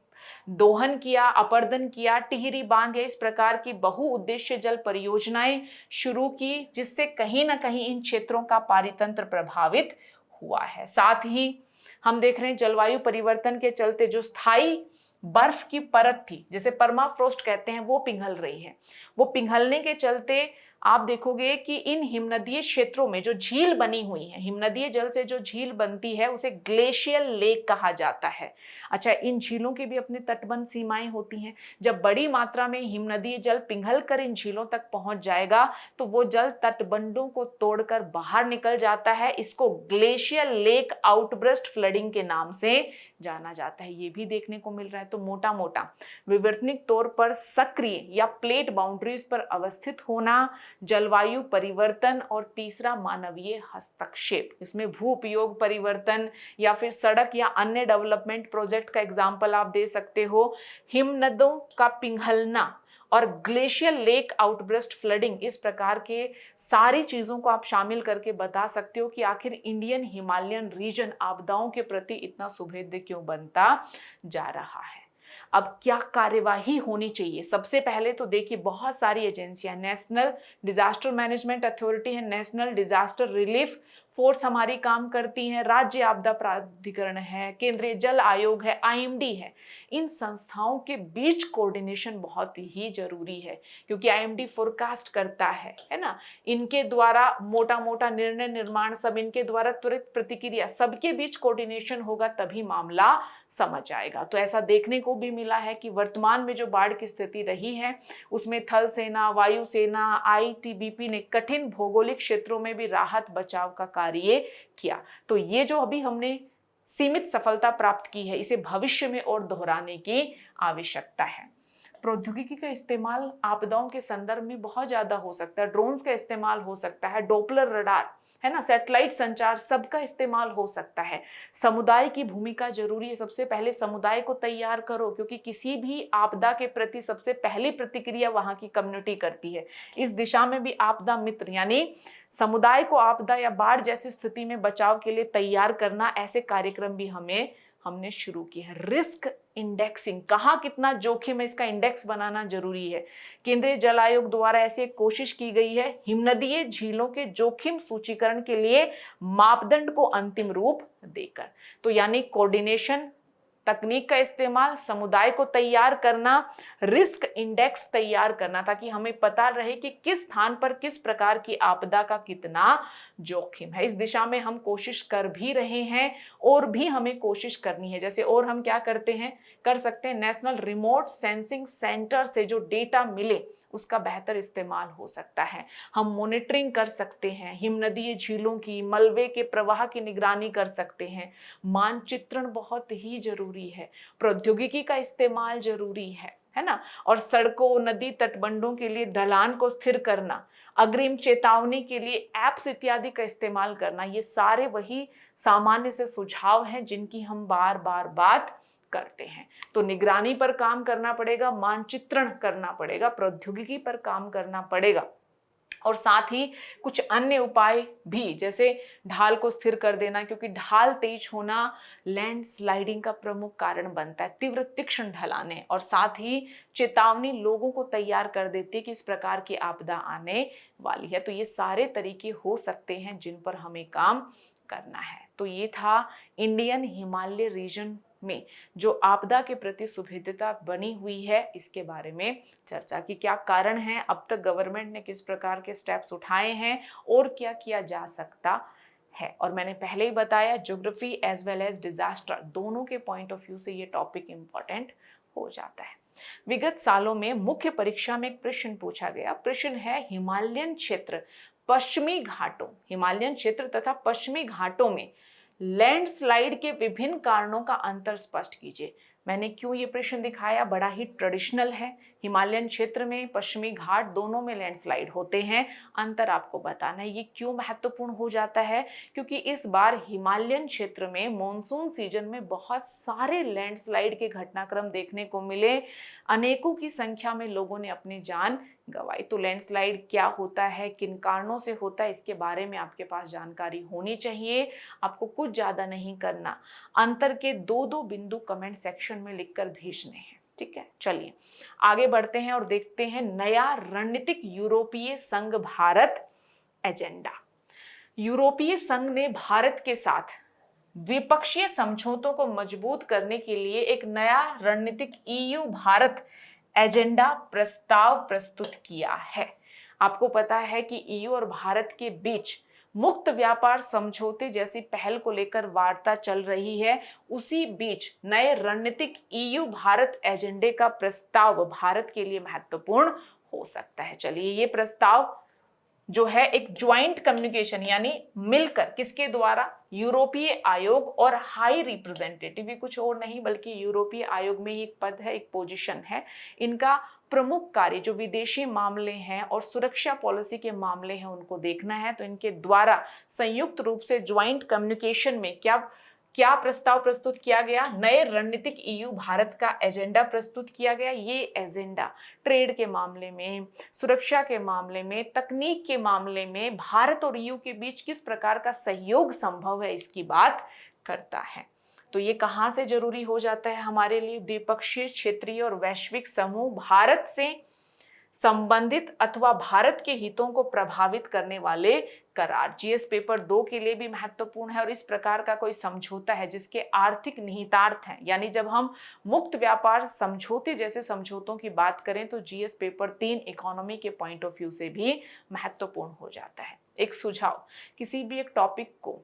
दोहन किया, अपर्दन किया, टिहरी बांध या इस प्रकार की बहुउद्देश्य जल परियोजनाएं शुरू की, जिससे कहीं ना कहीं इन क्षेत्रों का पारितंत्र प्रभावित हुआ है। साथ ही हम देख रहे हैं जलवायु परिवर्तन के चलते जो स्थायी बर्फ की परत थी, जिसे परमाफ्रोस्ट कहते हैं, वो पिघल रही है। वो पिघलने के चलते आप देखोगे कि इन हिमनदीय क्षेत्रों में जो झील बनी हुई है, हिमनदीय जल से जो झील बनती है उसे ग्लेशियल लेक कहा जाता है। अच्छा, इन झीलों की भी अपनी तटबंध सीमाएं होती हैं। जब बड़ी मात्रा में हिमनदीय जल पिघल कर इन झीलों तक पहुंच जाएगा तो वो जल तटबंधों को तोड़कर बाहर निकल जाता है। इसको ग्लेशियल लेक आउटबर्स्ट फ्लडिंग के नाम से जाना जाता है। ये भी देखने को मिल रहा है। तो मोटा मोटा विवर्तनिक तौर पर सक्रिय या प्लेट बाउंड्रीज पर अवस्थित होना, जलवायु परिवर्तन, और तीसरा मानवीय हस्तक्षेप। इसमें भू उपयोग परिवर्तन या फिर सड़क या अन्य डेवलपमेंट प्रोजेक्ट का एग्जाम्पल आप दे सकते हो। हिमनदों का पिघलना और ग्लेशियल लेक आउटबर्स्ट फ्लडिंग, इस प्रकार के सारी चीज़ों को आप शामिल करके बता सकते हो कि आखिर इंडियन हिमालयन रीजन आपदाओं के प्रति इतना सुभेद्य क्यों बनता जा रहा है। अब क्या कार्यवाही होनी चाहिए? सबसे पहले तो देखिए, बहुत सारी एजेंसियां, नेशनल डिजास्टर मैनेजमेंट अथॉरिटी है, नेशनल डिजास्टर रिलीफ फोर्स हमारी काम करती हैं, राज्य आपदा प्राधिकरण है, केंद्रीय जल आयोग है, आईएमडी है। इन संस्थाओं के बीच कोऑर्डिनेशन बहुत ही जरूरी है, क्योंकि आईएमडी फोरकास्ट करता है ना, इनके द्वारा मोटा मोटा निर्णय निर्माण सब इनके द्वारा, त्वरित प्रतिक्रिया, सबके बीच कोऑर्डिनेशन होगा तभी मामला समझ आएगा। तो ऐसा देखने को भी मिला है कि वर्तमान में जो बाढ़ की स्थिति रही है उसमें थल सेना, वायु सेना, आईटीबीपी ने कठिन भौगोलिक क्षेत्रों में भी राहत बचाव का कार्य किया। तो ये जो अभी हमने सीमित सफलता प्राप्त की है, इसे भविष्य में और दोहराने की आवश्यकता है। प्रौद्योगिकी का इस्तेमाल आपदाओं के संदर्भ में बहुत ज्यादा हो सकता है। ड्रोन्स का इस्तेमाल हो सकता है, डॉपलर रडार, है ना, सैटेलाइट संचार, सबका इस्तेमाल हो सकता है। समुदाय की भूमिका जरूरी है। सबसे पहले समुदाय को तैयार करो, क्योंकि किसी भी आपदा के प्रति सबसे पहली प्रतिक्रिया वहां की कम्युनिटी करती है। इस दिशा में भी आपदा मित्र यानी समुदाय को आपदा या बाढ़ जैसी स्थिति में बचाव के लिए तैयार करना, ऐसे कार्यक्रम भी हमने शुरू किए हैं। रिस्क इंडेक्सिंग, कहाँ कितना जोखिम है इसका इंडेक्स बनाना जरूरी है। केंद्रीय जल आयोग द्वारा ऐसी एक कोशिश की गई है हिमनदीय झीलों के जोखिम सूचीकरण के लिए मापदंड को अंतिम रूप देकर। तो यानी कोऑर्डिनेशन, तकनीक का इस्तेमाल, समुदाय को तैयार करना, रिस्क इंडेक्स तैयार करना, ताकि हमें पता रहे कि किस स्थान पर किस प्रकार की आपदा का कितना जोखिम है। इस दिशा में हम कोशिश कर भी रहे हैं और भी हमें कोशिश करनी है। जैसे और हम क्या कर सकते हैं, नेशनल रिमोट सेंसिंग सेंटर से जो डेटा मिले उसका बेहतर इस्तेमाल हो सकता है। हम मॉनिटरिंग कर सकते हैं, हिमनदीय झीलों की, मलबे के प्रवाह की निगरानी कर सकते हैं। मानचित्रण बहुत ही जरूरी है, प्रौद्योगिकी का इस्तेमाल जरूरी है ना। और सड़कों, नदी तटबंधों के लिए ढलान को स्थिर करना, अग्रिम चेतावनी के लिए ऐप्स इत्यादि का इस्तेमाल करना, ये सारे वही सामान्य से सुझाव हैं जिनकी हम बार बार बात करते हैं। तो निगरानी पर काम करना पड़ेगा, मानचित्रण करना पड़ेगा, प्रौद्योगिकी पर काम करना पड़ेगा, और साथ ही कुछ अन्य उपाय भी, जैसे ढाल को स्थिर कर देना, क्योंकि ढाल तेज होना लैंडस्लाइडिंग का प्रमुख कारण बनता है, तीव्र तीक्ष्ण ढलानें, और साथ ही चेतावनी लोगों को तैयार कर देती है कि इस प्रकार की आपदा आने वाली है। तो ये सारे तरीके हो सकते हैं जिन पर हमें काम करना है। तो ये था इंडियन हिमालय रीजन में जो आपदा के प्रति सुभेद्यता बनी हुई है, इसके बारे में चर्चा की। क्या कारण है, अब तक गवर्नमेंट ने किस प्रकार के स्टेप्स उठाए हैं और क्या किया जा सकता है। और मैंने पहले ही बताया, geography as well as disaster दोनों के पॉइंट ऑफ व्यू से ये टॉपिक इंपॉर्टेंट हो जाता है। विगत सालों में मुख्य परीक्षा में एक प्रश्न पूछा गया। प्रश्न है, हिमालयन क्षेत्र पश्चिमी घाटों, हिमालयन क्षेत्र तथा पश्चिमी घाटों में लैंडस्लाइड के विभिन्न कारणों का अंतर स्पष्ट कीजिए। मैंने क्यों ये प्रश्न दिखाया, बड़ा ही ट्रेडिशनल है। हिमालयन क्षेत्र में, पश्चिमी घाट दोनों में लैंडस्लाइड होते हैं, अंतर आपको बताना है। ये क्यों महत्वपूर्ण हो जाता है, क्योंकि इस बार हिमालयन क्षेत्र में मॉनसून सीजन में बहुत सारे लैंडस्लाइड के घटनाक्रम देखने को मिले, अनेकों की संख्या में लोगों ने अपनी जान गंवाई। तो लैंडस्लाइड क्या होता है, किन कारणों से होता है, इसके बारे में आपके पास जानकारी होनी चाहिए। आपको कुछ ज्यादा नहीं करना, अंतर के दो दो बिंदु कमेंट सेक्शन में लिखकर भेजने हैं, ठीक है। चलिए आगे बढ़ते हैं और देखते हैं नया रणनीतिक यूरोपीय संघ भारत एजेंडा। यूरोपीय संघ ने भारत के साथ द्विपक्षीय समझौतों को मजबूत करने के लिए एक नया रणनीतिक ईयू भारत एजेंडा प्रस्ताव प्रस्तुत किया है। आपको पता है कि ईयू और भारत के बीच मुक्त व्यापार समझौते जैसी पहल को लेकर वार्ता चल रही है। उसी बीच नए रणनीतिक ईयू भारत एजेंडे का प्रस्ताव भारत के लिए महत्वपूर्ण हो सकता है। चलिए, ये प्रस्ताव जो है एक ज्वाइंट कम्युनिकेशन, यानी मिलकर, किसके द्वारा, यूरोपीय आयोग और हाई रिप्रेजेंटेटिव, कुछ और नहीं बल्कि यूरोपीय आयोग में ही एक पद है, एक पोजीशन है। इनका प्रमुख कार्य जो विदेशी मामले हैं और सुरक्षा पॉलिसी के मामले हैं उनको देखना है। तो इनके द्वारा संयुक्त रूप से ज्वाइंट कम्युनिकेशन में क्या प्रस्ताव प्रस्तुत किया गया, नए रणनीतिक ईयू भारत का एजेंडा प्रस्तुत किया गया। ये एजेंडा ट्रेड के मामले में, सुरक्षा के मामले में, तकनीक के मामले में भारत और ईयू के बीच किस प्रकार का सहयोग संभव है, इसकी बात करता है। तो ये कहाँ से जरूरी हो जाता है हमारे लिए, द्विपक्षीय, क्षेत्रीय और वैश्विक समूह भारत से संबंधित अथवा भारत के हितों को प्रभावित करने वाले करार। जीएस पेपर 2 के लिए भी महत्वपूर्ण है। और इस प्रकार का कोई समझौता है जिसके आर्थिक निहितार्थ हैं, यानी जब हम मुक्त व्यापार समझौते जैसे समझौतों की बात करें तो जीएस पेपर 3 इकोनॉमी के पॉइंट ऑफ व्यू से भी महत्वपूर्ण हो जाता है। एक सुझाव, किसी भी एक टॉपिक को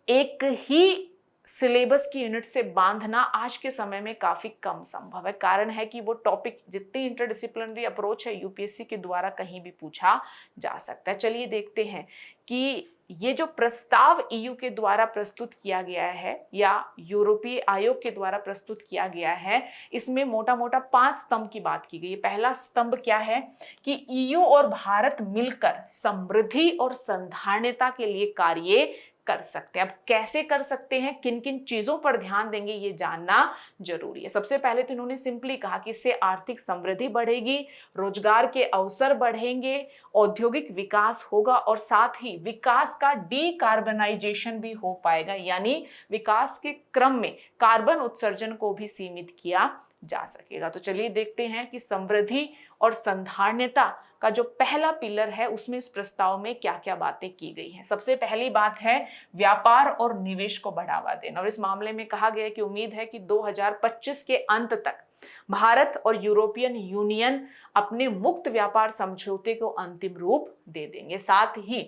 एक ही सिलेबस की यूनिट से बांधना आज के समय में काफी कम संभव है। कारण है कि वो टॉपिक जितनी इंटरडिसिप्लिनरी अप्रोच है यूपीएससी के द्वारा कहीं भी पूछा जा सकता है। चलिए देखते हैं कि ये जो प्रस्ताव ईयू के द्वारा प्रस्तुत किया गया है या यूरोपीय आयोग के द्वारा प्रस्तुत किया गया है, इसमें मोटा मोटा 5 स्तंभ की बात की गई है। पहला स्तंभ क्या है कि ईयू और भारत मिलकर समृद्धि और संधारणता के लिए कार्य कर सकते हैं। अब कैसे कर सकते हैं, किन किन चीजों पर ध्यान देंगे, ये जानना जरूरी है। सबसे पहले तो इन्होंने सिंपली कहा कि इससे आर्थिक समृद्धि बढ़ेगी, रोजगार के अवसर बढ़ेंगे, औद्योगिक विकास होगा और साथ ही विकास का डीकार्बनाइजेशन भी हो पाएगा, यानी विकास के क्रम में कार्बन उत्सर्जन को भी सीमित किया जा सकेगा। तो चलिए देखते हैं कि समृद्धि और संधारणता का जो पहला पिलर है उसमें इस प्रस्ताव में क्या क्या बातें की गई हैं। सबसे पहली बात है व्यापार और निवेश को बढ़ावा देना। और इस मामले में कहा गया कि उम्मीद है कि 2025 के अंत तक भारत और यूरोपियन यूनियन अपने मुक्त व्यापार समझौते को अंतिम रूप दे देंगे। साथ ही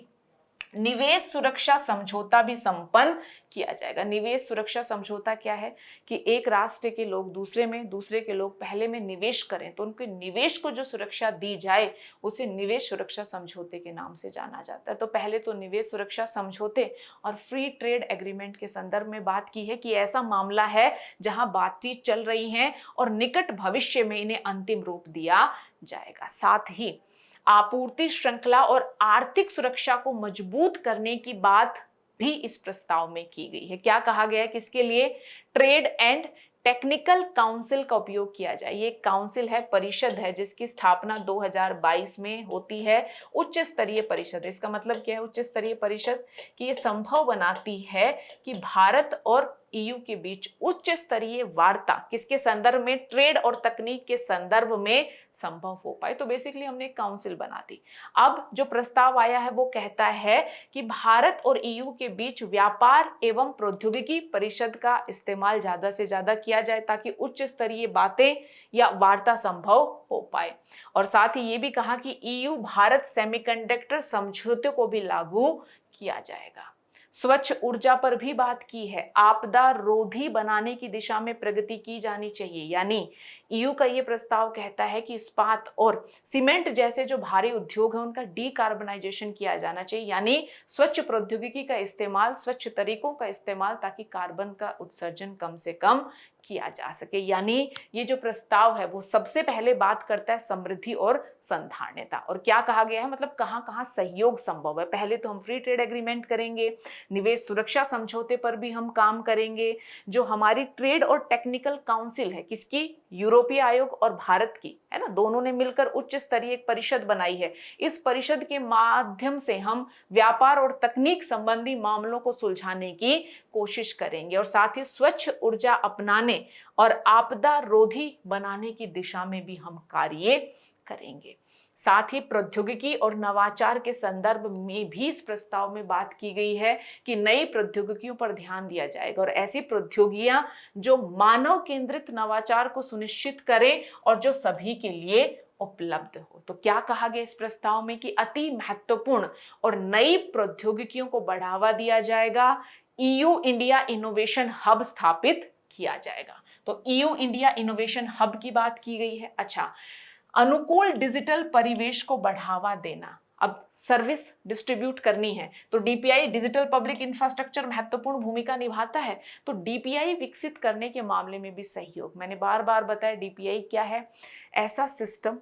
निवेश सुरक्षा समझौता भी संपन्न किया जाएगा। निवेश सुरक्षा समझौता क्या है कि एक राष्ट्र के लोग दूसरे में, दूसरे के लोग पहले में निवेश करें तो उनके निवेश को जो सुरक्षा दी जाए उसे निवेश सुरक्षा समझौते के नाम से जाना जाता है। तो पहले तो निवेश सुरक्षा समझौते और फ्री ट्रेड एग्रीमेंट के संदर्भ में बात की है कि ऐसा मामला है जहां बातचीत चल रही है और निकट भविष्य में इन्हें अंतिम रूप दिया जाएगा। साथ ही आपूर्ति श्रृंखला और आर्थिक सुरक्षा को मजबूत करने की बात भी इस प्रस्ताव में की गई है। क्या कहा गया है कि इसके लिए ट्रेड एंड टेक्निकल काउंसिल का उपयोग किया जाए। ये काउंसिल है, परिषद है, जिसकी स्थापना 2022 में होती है। उच्च स्तरीय परिषद, इसका मतलब क्या है उच्च स्तरीय परिषद, कि ये संभव बनाती है कि भारत और ईयू के बीच उच्च स्तरीय वार्ता किसके संदर्भ में, ट्रेड और तकनीक के संदर्भ में संभव हो पाए। तो बेसिकली हमने एक काउंसिल बना दी। अब जो प्रस्ताव आया है वो कहता है कि भारत और ईयू के बीच व्यापार एवं प्रौद्योगिकी परिषद का इस्तेमाल ज्यादा से ज्यादा किया जाए ताकि उच्च स्तरीय बातें या वार्ता संभव हो पाए। और साथ ही ये भी कहा कि ईयू भारत सेमीकंडक्टर समझौते को भी लागू किया जाएगा। स्वच्छ ऊर्जा पर भी बात की है। आपदा रोधी बनाने की दिशा में प्रगति की जानी चाहिए। यानी ईयू का ये प्रस्ताव कहता है कि इस्पात और सीमेंट जैसे जो भारी उद्योग है उनका डीकार्बनाइजेशन किया जाना चाहिए, यानी स्वच्छ प्रौद्योगिकी का इस्तेमाल, स्वच्छ तरीकों का इस्तेमाल, ताकि कार्बन का उत्सर्जन कम से कम किया जा सके। यानी ये जो प्रस्ताव है वो सबसे पहले बात करता है समृद्धि और संधारणता। और क्या कहा गया है, मतलब कहां कहां सहयोग संभव है। पहले तो हम फ्री ट्रेड एग्रीमेंट करेंगे, निवेश सुरक्षा समझौते पर भी हम काम करेंगे। जो हमारी ट्रेड और टेक्निकल काउंसिल है, किसकी, यूरोपीय आयोग और भारत की, है ना, दोनों ने मिलकर उच्च स्तरीय एक परिषद बनाई है। इस परिषद के माध्यम से हम व्यापार और तकनीक संबंधी मामलों को सुलझाने की कोशिश करेंगे और साथ ही स्वच्छ ऊर्जा अपनाने और आपदा रोधी बनाने की दिशा में भी हम कार्य करेंगे। साथ ही प्रौद्योगिकी और नवाचार के संदर्भ में भी इस प्रस्ताव में बात की गई है कि नई प्रौद्योगिकियों पर ध्यान दिया जाएगा और ऐसी प्रौद्योगिकियां जो मानव केंद्रित नवाचार को सुनिश्चित करें और जो सभी के लिए उपलब्ध हो। तो क्या कहा गया इस प्रस्ताव में कि अति महत्वपूर्ण और नई प्रौद्योगिकियों को बढ़ावा दिया जाएगा। ईयू इंडिया इनोवेशन हब स्थापित किया जाएगा। तो ईयू इंडिया इनोवेशन हब की बात की गई है। अच्छा, अनुकूल डिजिटल परिवेश को बढ़ावा देना। अब सर्विस डिस्ट्रीब्यूट करनी है तो डीपीआई, डिजिटल पब्लिक इंफ्रास्ट्रक्चर, महत्वपूर्ण भूमिका निभाता है। तो डीपीआई विकसित करने के मामले में भी सहयोग। मैंने बार बार बताया डीपीआई क्या है, ऐसा सिस्टम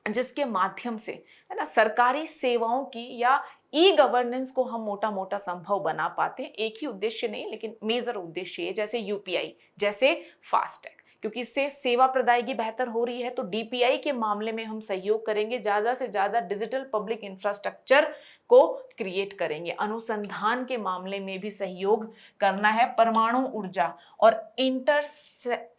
जिसके माध्यम से, है ना, सरकारी सेवाओं की या ई गवर्नेंस को हम मोटा मोटा संभव बना पाते हैं। एक ही उद्देश्य नहीं, लेकिन मेजर उद्देश्य है, जैसे यूपीआई, जैसे फास्टैग, क्योंकि इससे सेवा प्रदायगी बेहतर हो रही है। तो डीपीआई के मामले में हम सहयोग करेंगे, ज्यादा से ज्यादा डिजिटल पब्लिक इंफ्रास्ट्रक्चर को क्रिएट करेंगे। अनुसंधान के मामले में भी सहयोग करना है। परमाणु ऊर्जा और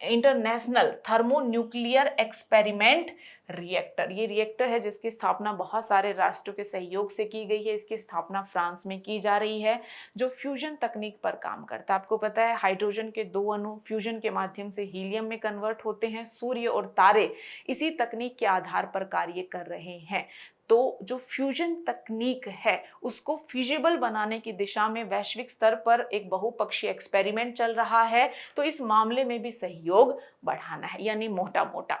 इंटरनेशनल थर्मोन्यूक्लियर एक्सपेरिमेंट रिएक्टर, ये रिएक्टर है जिसकी स्थापना बहुत सारे राष्ट्रों के सहयोग से की गई है। इसकी स्थापना फ्रांस में की जा रही है, जो फ्यूजन तकनीक पर काम करता है। आपको पता है हाइड्रोजन के दो अणु फ्यूजन के माध्यम से हीलियम में कन्वर्ट होते हैं। सूर्य और तारे इसी तकनीक के आधार पर कार्य कर रहे हैं। तो जो फ्यूजन तकनीक है उसको फिजिबल बनाने की दिशा में वैश्विक स्तर पर एक बहुपक्षीय एक्सपेरिमेंट चल रहा है। तो इस मामले में भी सहयोग बढ़ाना है। यानी मोटा मोटा,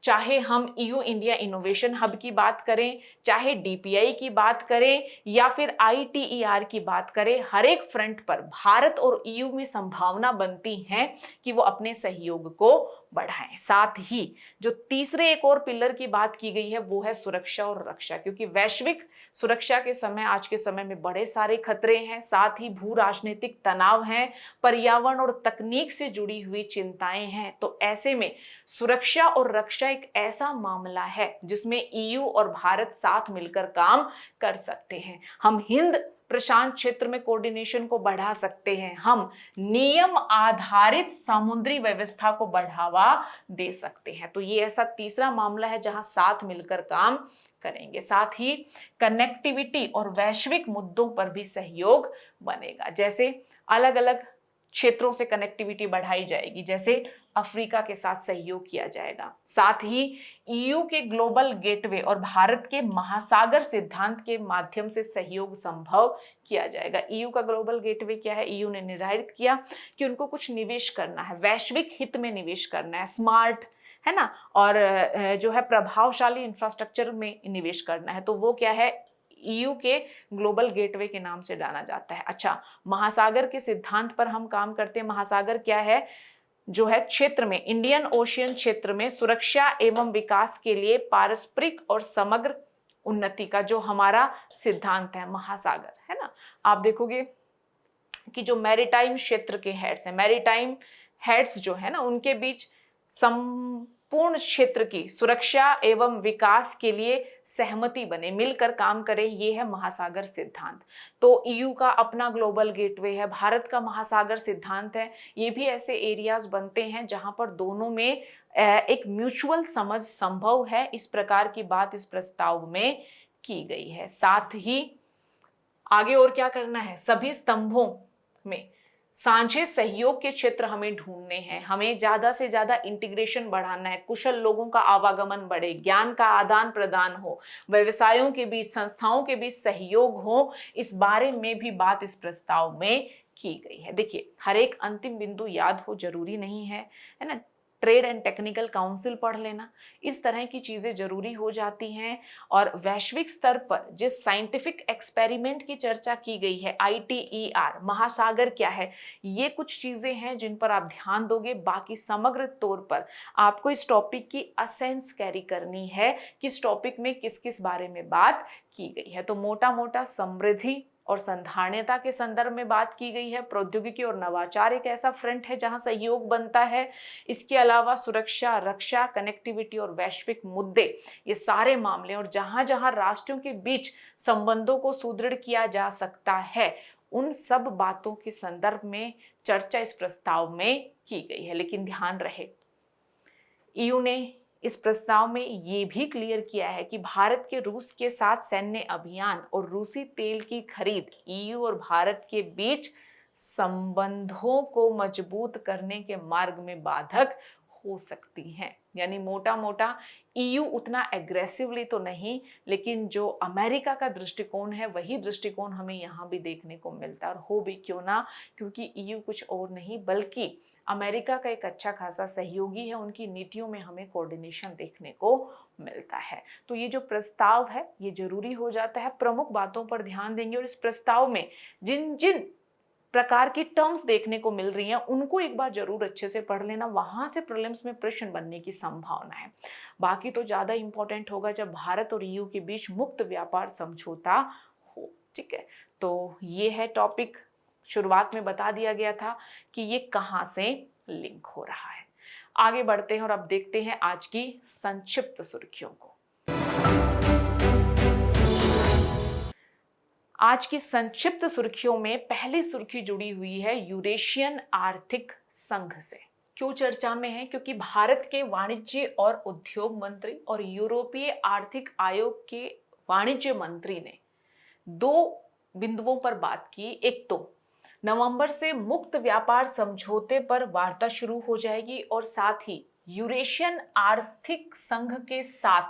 चाहे हम ईयू इंडिया इनोवेशन हब की बात करें, चाहे डीपीआई की बात करें या फिर आईटीईआर की बात करें, हर एक फ्रंट पर भारत और ईयू में संभावना बनती है कि वो अपने सहयोग को बढ़ाएं। साथ ही जो तीसरे एक और पिलर की बात की गई है वो है सुरक्षा और रक्षा, क्योंकि वैश्विक सुरक्षा के समय, आज के समय में बड़े सारे खतरे हैं, साथ ही भू राजनीतिक तनाव हैं, पर्यावरण और तकनीक से जुड़ी हुई चिंताएं हैं। तो ऐसे में सुरक्षा और रक्षा एक ऐसा मामला है जिसमें ईयू और भारत साथ मिलकर काम कर सकते हैं। हम हिंद प्रशांत क्षेत्र में कोऑर्डिनेशन को बढ़ा सकते हैं। हम नियम आधारित समुद्री व्यवस्था को बढ़ावा दे सकते हैं। तो ये ऐसा तीसरा मामला है जहां साथ मिलकर काम करेंगे। साथ ही कनेक्टिविटी और वैश्विक मुद्दों पर भी सहयोग बनेगा, जैसे अलग अलग क्षेत्रों से कनेक्टिविटी बढ़ाई जाएगी, जैसे अफ्रीका के साथ सहयोग किया जाएगा। साथ ही ईयू के ग्लोबल गेटवे और भारत के महासागर सिद्धांत के माध्यम से सहयोग संभव किया जाएगा। ईयू का ग्लोबल गेटवे क्या है? ईयू ने निर्धारित किया कि उनको कुछ निवेश करना है, वैश्विक हित में निवेश करना है, स्मार्ट है ना, और जो है प्रभावशाली इंफ्रास्ट्रक्चर में निवेश करना है। तो वो क्या है? ईयू के ग्लोबल गेटवे के नाम से जाना जाता है। अच्छा, महासागर के सिद्धांत पर हम काम करते हैं। महासागर क्या है? जो है क्षेत्र में, इंडियन ओशियन क्षेत्र में सुरक्षा एवं विकास के लिए पारस्परिक और समग्र उन्नति का जो हमारा सिद्धांत है महासागर, है ना। आप देखोगे कि जो मैरीटाइम क्षेत्र के हेड्स हैं, मैरीटाइम हेड्स जो है ना, उनके बीच संपूर्ण क्षेत्र की सुरक्षा एवं विकास के लिए सहमति बने, मिलकर काम करें, ये है महासागर सिद्धांत। तो ईयू का अपना ग्लोबल गेटवे है, भारत का महासागर सिद्धांत है। ये भी ऐसे एरियाज बनते हैं जहां पर दोनों में एक म्यूचुअल समझ संभव है। इस प्रकार की बात इस प्रस्ताव में की गई है। साथ ही आगे और क्या करना है? सभी स्तंभों में साझे सहयोग के क्षेत्र हमें ढूंढने हैं, हमें ज्यादा से ज्यादा इंटीग्रेशन बढ़ाना है, कुशल लोगों का आवागमन बढ़े, ज्ञान का आदान प्रदान हो, व्यवसायों के बीच, संस्थाओं के बीच सहयोग हो, इस बारे में भी बात इस प्रस्ताव में की गई है। देखिए, हर एक अंतिम बिंदु याद हो जरूरी नहीं है ना। ट्रेड एंड टेक्निकल काउंसिल पढ़ लेना, इस तरह की चीजें जरूरी हो जाती हैं। और वैश्विक स्तर पर जिस साइंटिफिक एक्सपेरिमेंट की चर्चा की गई है, ITER, महासागर क्या है, ये कुछ चीजें हैं जिन पर आप ध्यान दोगे। बाकी समग्र तौर पर आपको इस टॉपिक की असेंस कैरी करनी है कि इस टॉपिक में किस किस बारे में बात की गई है। तो मोटा मोटा समृद्धि और संधारणीयता के संदर्भ में बात की गई है। प्रौद्योगिकी और नवाचार एक ऐसा फ्रंट है जहां सहयोग बनता है। इसके अलावा सुरक्षा, रक्षा, कनेक्टिविटी और वैश्विक मुद्दे, ये सारे मामले, और जहां जहां राष्ट्रों के बीच संबंधों को सुदृढ़ किया जा सकता है, उन सब बातों के संदर्भ में चर्चा इस प्रस्ताव में की गई है। लेकिन ध्यान रहे, ईयू ने इस प्रस्ताव में ये भी क्लियर किया है कि भारत के रूस के साथ सैन्य अभियान और रूसी तेल की खरीद ईयू और भारत के बीच संबंधों को मजबूत करने के मार्ग में बाधक हो सकती हैं। यानी मोटा मोटा ईयू उतना एग्रेसिवली तो नहीं, लेकिन जो अमेरिका का दृष्टिकोण है वही दृष्टिकोण हमें यहाँ भी देखने को मिलता है। और हो भी क्यों ना, क्योंकि ईयू कुछ और नहीं बल्कि अमेरिका का एक अच्छा खासा सहयोगी है। उनकी नीतियों में हमें कोऑर्डिनेशन देखने को मिलता है। तो ये जो प्रस्ताव है ये जरूरी हो जाता है। प्रमुख बातों पर ध्यान देंगे और इस प्रस्ताव में जिन जिन प्रकार की टर्म्स देखने को मिल रही हैं उनको एक बार जरूर अच्छे से पढ़ लेना, वहां से प्रीलिम्स में प्रश्न बनने की संभावना है। बाकी तो ज्यादा इंपॉर्टेंट होगा जब भारत और ईयू के बीच मुक्त व्यापार समझौता हो। ठीक है, तो ये है टॉपिक। शुरुआत में बता दिया गया था कि ये कहां से लिंक हो रहा है। आगे बढ़ते हैं और अब देखते हैं आज की संक्षिप्त सुर्खियों को। आज की संक्षिप्त सुर्खियों में पहली सुर्खी जुड़ी हुई है यूरेशियन आर्थिक संघ से। क्यों चर्चा में है? क्योंकि भारत के वाणिज्य और उद्योग मंत्री और यूरोपीय आर्थिक आयोग के वाणिज्य मंत्री ने दो बिंदुओं पर बात की। एक तो नवंबर से मुक्त व्यापार समझौते पर वार्ता शुरू हो जाएगी और साथ ही यूरेशियन आर्थिक संघ के साथ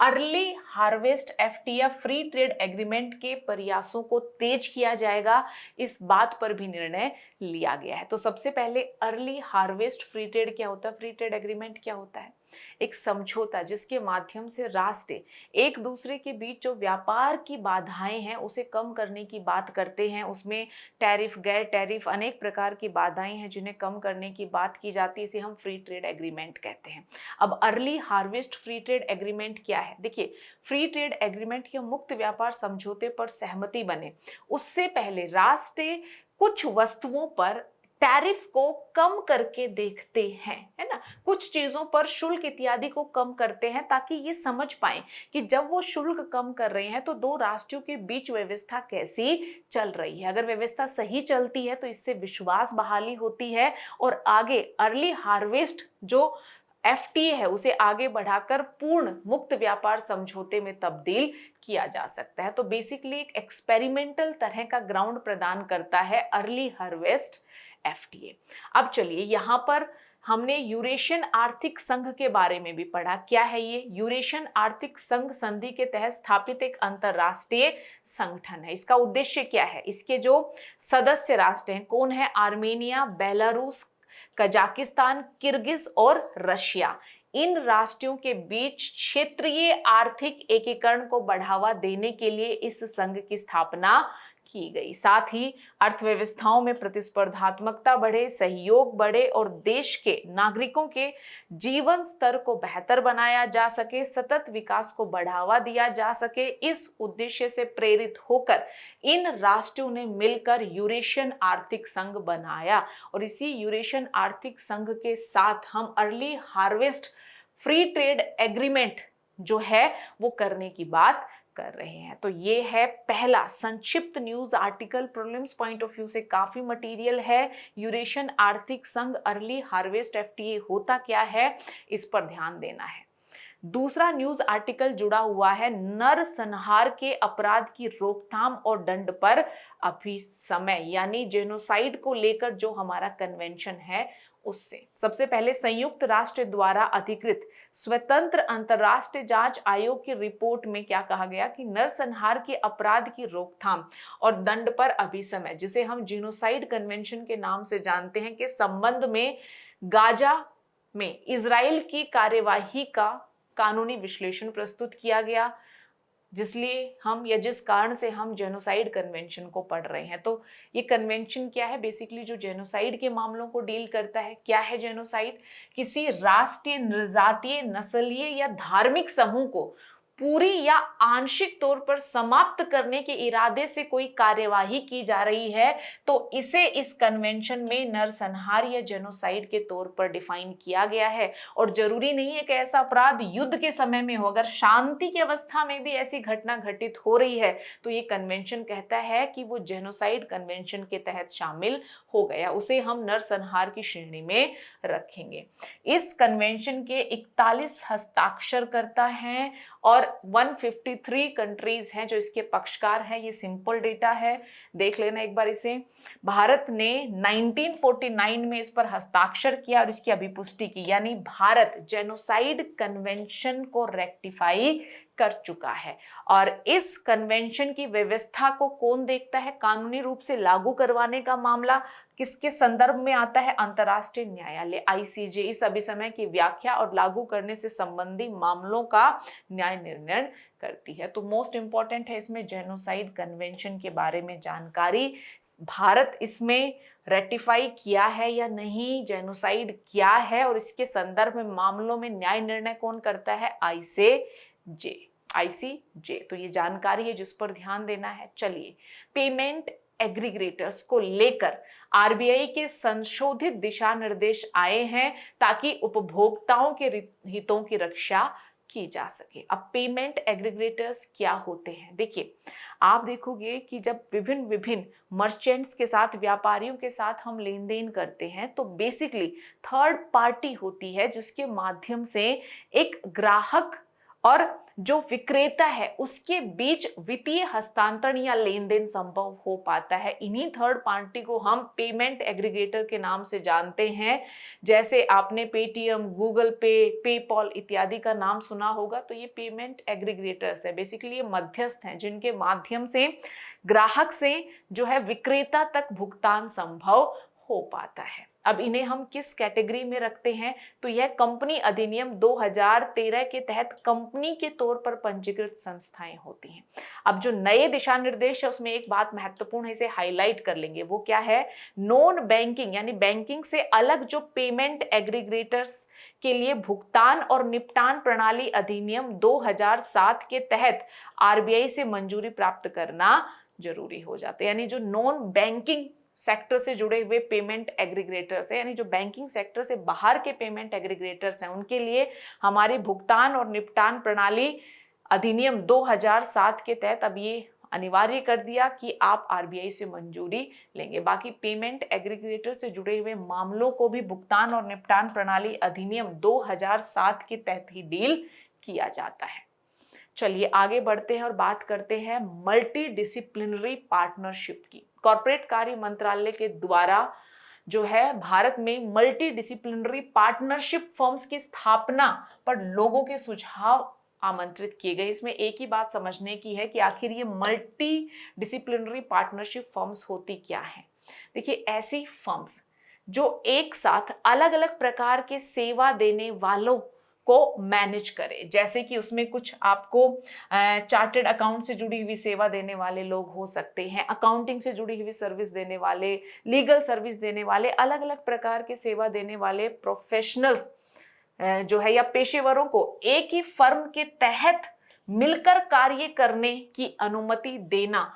early harvest FTA free trade agreement के प्रयासों को तेज किया जाएगा। इस बात पर भी निर्णय लिया गया है। तो सबसे पहले अर्ली हार्वेस्ट फ्री ट्रेड क्या होता है? फ्री ट्रेड एग्रीमेंट क्या होता है? एक समझौता जिसके माध्यम से राष्ट्र एक दूसरे के बीच जो व्यापार की बाधाएं हैं उसे कम करने की बात करते हैं। उसमें टैरिफ, गैर टैरिफ, अनेक प्रकार की बाधाएं हैं जिन्हें कम करने की बात की जाती है। इसे हम फ्री ट्रेड एग्रीमेंट कहते हैं। अब early harvest free trade agreement क्या है? देखिए, फ्री ट्रेड एग्रीमेंट या मुक्त व्यापार समझौते पर सहमति बने उससे पहले राष्ट्र कुछ वस्तुओं पर टैरिफ को कम करके देखते हैं, है ना। कुछ चीजों पर शुल्क इत्यादि को कम करते हैं ताकि ये समझ पाएं कि जब वो शुल्क कम कर रहे हैं तो दो राष्ट्रों के बीच व्यवस्था कैसी चल रही है। अगर व्यवस्था सही चलती है तो इससे विश्वास बहाली होती है और आगे अर्ली हार्वेस्ट जो FTA है उसे आगे बढ़ाकर पूर्ण मुक्त व्यापार समझौते में तब्दील किया जा सकता है। तो बेसिकली एक एक्सपेरिमेंटल तरह का ग्राउंड प्रदान करता है अर्ली हार्वेस्ट FTA। अब चलिए यहाँ पर हमने यूरेशियन आर्थिक संघ के बारे में भी पढ़ा। क्या है ये? यूरेशियन आर्थिक संघ संधि के तहत स्थापित एक अंतरराष्ट्रीय संगठन है। इसका उद्देश्य क्या है? इसके जो सदस्य राष्ट्र हैं कौन है? आर्मेनिया, बेलारूस, कजाकिस्तान, किर्गिज और रशिया। इन राष्ट्रों के बीच क्षेत्रीय आर्थिक एकीकरण को बढ़ावा देने के लिए इस संघ की स्थापना की गई। साथ ही अर्थव्यवस्थाओं में प्रतिस्पर्धात्मकता बढ़े, सहयोग बढ़े और देश के नागरिकों के जीवन स्तर को बेहतर बनाया जा सके, सतत विकास को बढ़ावा दिया जा सके, इस उद्देश्य से प्रेरित होकर इन राष्ट्रों ने मिलकर यूरेशियन आर्थिक संघ बनाया। और इसी यूरेशियन आर्थिक संघ के साथ हम early harvest free trade agreement जो है वो करने की बात कर रहे हैं। तो ये है पहला संक्षिप्त news article. Prelims point of view से काफी मटेरियल है। यूरेशियन आर्थिक संघ अर्ली हार्वेस्ट FTA होता क्या है, इस पर ध्यान देना है। दूसरा न्यूज आर्टिकल जुड़ा हुआ है नरसंहार के अपराध की रोकथाम और दंड पर अभी समय, यानी जेनोसाइड को लेकर जो हमारा कन्वेंशन है उससे। सबसे पहले संयुक्त राष्ट्र द्वारा अधिकृत स्वतंत्र अंतर्राष्ट्रीय जांच आयोग की रिपोर्ट में क्या कहा गया कि नरसंहार के अपराध की रोकथाम और दंड पर अभी समय, जिसे हम जेनोसाइड कन्वेंशन के नाम से जानते हैं, के संबंध में गाजा में इजराइल की कार्यवाही का कानूनी विश्लेषण प्रस्तुत किया गया, जिस कारण से हम जेनोसाइड कन्वेंशन को पढ़ रहे हैं। तो ये कन्वेंशन क्या है? बेसिकली जो जेनोसाइड के मामलों को डील करता है। क्या है जेनोसाइड? किसी राष्ट्रीय, नृजातीय, नस्लीय या धार्मिक समूह को पूरी या आंशिक तौर पर समाप्त करने के इरादे से कोई कार्यवाही की जा रही है तो इसे इस कन्वेंशन में नरसंहार या जेनोसाइड के तौर पर डिफाइन किया गया है। और जरूरी नहीं है कि ऐसा अपराध युद्ध के समय में हो, अगर शांति की अवस्था में भी ऐसी घटना घटित हो रही है तो ये कन्वेंशन कहता है कि वो जेनोसाइड कन्वेंशन के तहत शामिल हो गया, उसे हम नरसंहार की श्रेणी में रखेंगे। इस कन्वेंशन के 41 हस्ताक्षरकर्ता हैं और 153 कंट्रीज हैं जो इसके पक्षकार हैं। ये सिंपल डेटा है, देख लेना एक बार इसे। भारत ने 1949 में इस पर हस्ताक्षर किया और इसकी अभिपुष्टि की, यानी भारत जेनोसाइड कन्वेंशन को रेक्टिफाई कर चुका है। और इस कन्वेंशन की व्यवस्था को कौन देखता है? कानूनी रूप से लागू करवाने का मामला किसके संदर्भ में आता है? अंतर्राष्ट्रीय न्यायालय ICJ इस अभिसमय की व्याख्या और लागू करने से संबंधी मामलों का न्याय निर्णय करती है। तो मोस्ट इंपॉर्टेंट है इसमें जेनोसाइड कन्वेंशन के बारे में जानकारी। भारत इसमें रेटिफाई किया है या नहीं, जेनोसाइड क्या है और इसके संदर्भ में मामलों में न्याय निर्णय कौन करता है? ICJ। तो ये जानकारी है जिस पर ध्यान देना है। चलिए, पेमेंट एग्रीगेटर्स को लेकर RBI के संशोधित दिशा निर्देश आए हैं ताकि उपभोक्ताओं के हितों की रक्षा की जा सके। अब पेमेंट एग्रीगेटर्स क्या होते हैं? देखिए, आप देखोगे कि जब विभिन्न मर्चेंट्स के साथ, व्यापारियों के साथ हम लेन देन करते हैं तो बेसिकली थर्ड पार्टी होती है जिसके माध्यम से एक ग्राहक और जो विक्रेता है उसके बीच वित्तीय हस्तांतरण या लेन देन संभव हो पाता है। इन्हीं थर्ड पार्टी को हम पेमेंट एग्रीगेटर के नाम से जानते हैं। जैसे आपने पेटीएम, गूगल पे, पेपॉल इत्यादि का नाम सुना होगा, तो ये पेमेंट एग्रीगेटर्स है। बेसिकली ये मध्यस्थ हैं जिनके माध्यम से ग्राहक से जो है विक्रेता तक भुगतान संभव हो पाता है। अब इन्हें हम किस कैटेगरी में रखते हैं? तो यह कंपनी अधिनियम 2013 के तहत कंपनी के तौर पर पंजीकृत संस्थाएं होती हैं। अब जो नए दिशा निर्देश है उसमें एक बात महत्वपूर्ण है, इसे हाईलाइट कर लेंगे। वो क्या है? नॉन बैंकिंग यानी बैंकिंग से अलग जो पेमेंट एग्रीगेटर्स के लिए भुगतान और निपटान प्रणाली अधिनियम 2007 के तहत RBI से मंजूरी प्राप्त करना जरूरी हो जाता है। यानी जो नॉन बैंकिंग सेक्टर से जुड़े हुए पेमेंट एग्रीगेटर्स है, यानी जो बैंकिंग सेक्टर से बाहर के पेमेंट एग्रीगेटर्स हैं, उनके लिए हमारी भुगतान और निपटान प्रणाली अधिनियम 2007 के तहत अब ये अनिवार्य कर दिया कि आप RBI से मंजूरी लेंगे। बाकी पेमेंट एग्रीगेटर से जुड़े हुए मामलों को भी भुगतान और निपटान प्रणाली अधिनियम 2007 के तहत ही डील किया जाता है। चलिए आगे बढ़ते हैं और बात करते हैं मल्टी डिसिप्लिनरी पार्टनरशिप की। कॉर्पोरेट कार्य मंत्रालय के द्वारा जो है भारत में मल्टी डिसिप्लिनरी पार्टनरशिप फर्म्स की स्थापना पर लोगों के सुझाव आमंत्रित किए गए। इसमें एक ही बात समझने की है कि आखिर ये मल्टी डिसिप्लिनरी पार्टनरशिप फर्म्स होती क्या है। देखिए, ऐसी फर्म्स जो एक साथ अलग अलग प्रकार के सेवा देने वालों को मैनेज करे, जैसे कि उसमें कुछ आपको चार्टर्ड अकाउंट से जुड़ी हुई सेवा देने वाले लोग हो सकते हैं, अकाउंटिंग से जुड़ी हुई सर्विस देने वाले, लीगल सर्विस देने वाले, अलग अलग प्रकार के सेवा देने वाले प्रोफेशनल्स जो है या पेशेवरों को एक ही फर्म के तहत मिलकर कार्य करने की अनुमति देना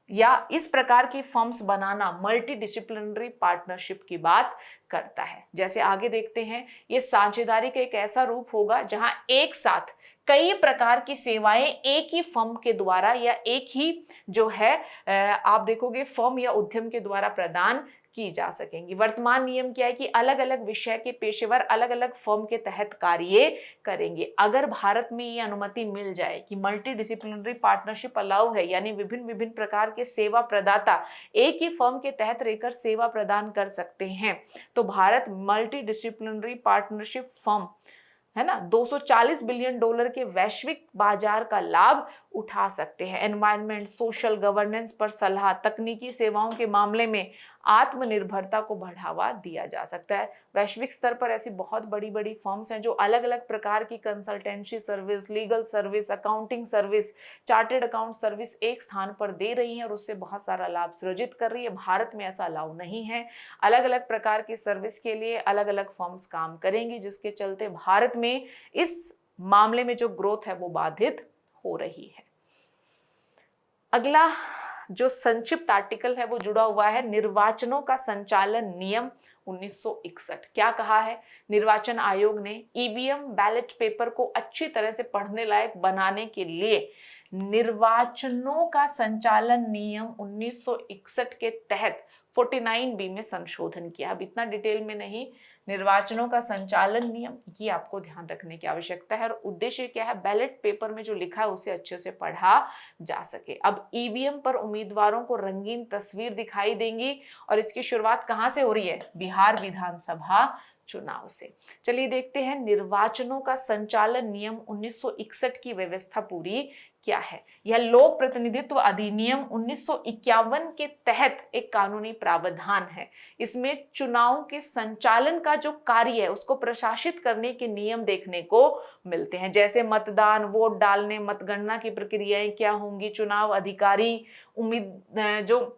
या इस प्रकार की फर्म्स बनाना मल्टी डिसिप्लिनरी पार्टनरशिप की बात करता है। जैसे आगे देखते हैं, ये साझेदारी का एक ऐसा रूप होगा जहां एक साथ कई प्रकार की सेवाएं एक ही फर्म के द्वारा या एक ही जो है आप देखोगे फर्म या उद्यम के द्वारा प्रदान की जा सकेंगी। वर्तमान नियम क्या है कि अलग अलग विषय के पेशेवर अलग अलग फर्म के तहत कार्य करेंगे। अगर भारत में ये अनुमति मिल जाए कि मल्टी डिसिप्लिनरी पार्टनरशिप अलाउ है, यानी विभिन्न विभिन्न प्रकार के सेवा प्रदाता एक ही फर्म के तहत रहकर सेवा प्रदान कर सकते हैं, तो Bharat multi disciplinary partnership firm है ना $240 बिलियन के वैश्विक बाजार का लाभ उठा सकते हैं। एनवायरनमेंट, सोशल गवर्नेंस पर सलाह, तकनीकी सेवाओं के मामले में आत्मनिर्भरता को बढ़ावा दिया जा सकता है। वैश्विक स्तर पर ऐसी बहुत बड़ी बड़ी फर्म्स हैं जो अलग अलग प्रकार की consultancy service, legal service, accounting service, chartered account service एक स्थान पर दे रही हैं और उससे बहुत सारा लाभ सृजित कर रही है। भारत में ऐसा अलाउ नहीं है। अलग अलग प्रकार की सर्विस के लिए अलग अलग फर्म्स काम करेंगी, जिसके चलते भारत में इस मामले में जो ग्रोथ है वो बाधित हो रही है। अगला जो संक्षिप्त आर्टिकल है वो जुड़ा हुआ है निर्वाचनों का संचालन नियम 1961। क्या कहा है? निर्वाचन आयोग ने ईवीएम बैलेट पेपर को अच्छी तरह से पढ़ने लायक बनाने के लिए निर्वाचनों का संचालन नियम 1961 के तहत 49B में संशोधन किया। अब इतना डिटेल में नहीं, निर्वाचनों का संचालन नियम ये आपको ध्यान रखने की आवश्यकता है और उद्देश्य क्या है, बैलेट पेपर में जो लिखा है उसे अच्छे से पढ़ा जा सके। अब ईवीएम पर उम्मीदवारों को रंगीन तस्वीर दिखाई देंगी और इसकी शुरुआत कहां से हो रही है? बिहार विधानसभा चुनाव से। चलिए देखते हैं निर्वाचनों का संचालन नियम 1961 की व्यवस्था पूरी क्या है। यह लोक प्रतिनिधित्व अधिनियम 1951 के तहत एक कानूनी प्रावधान है। इसमें चुनावों के संचालन का जो कार्य है उसको प्रशासित करने के नियम देखने को मिलते हैं, जैसे मतदान, वोट डालने, मतगणना की प्रक्रियाएं क्या होंगी, चुनाव अधिकारी, जो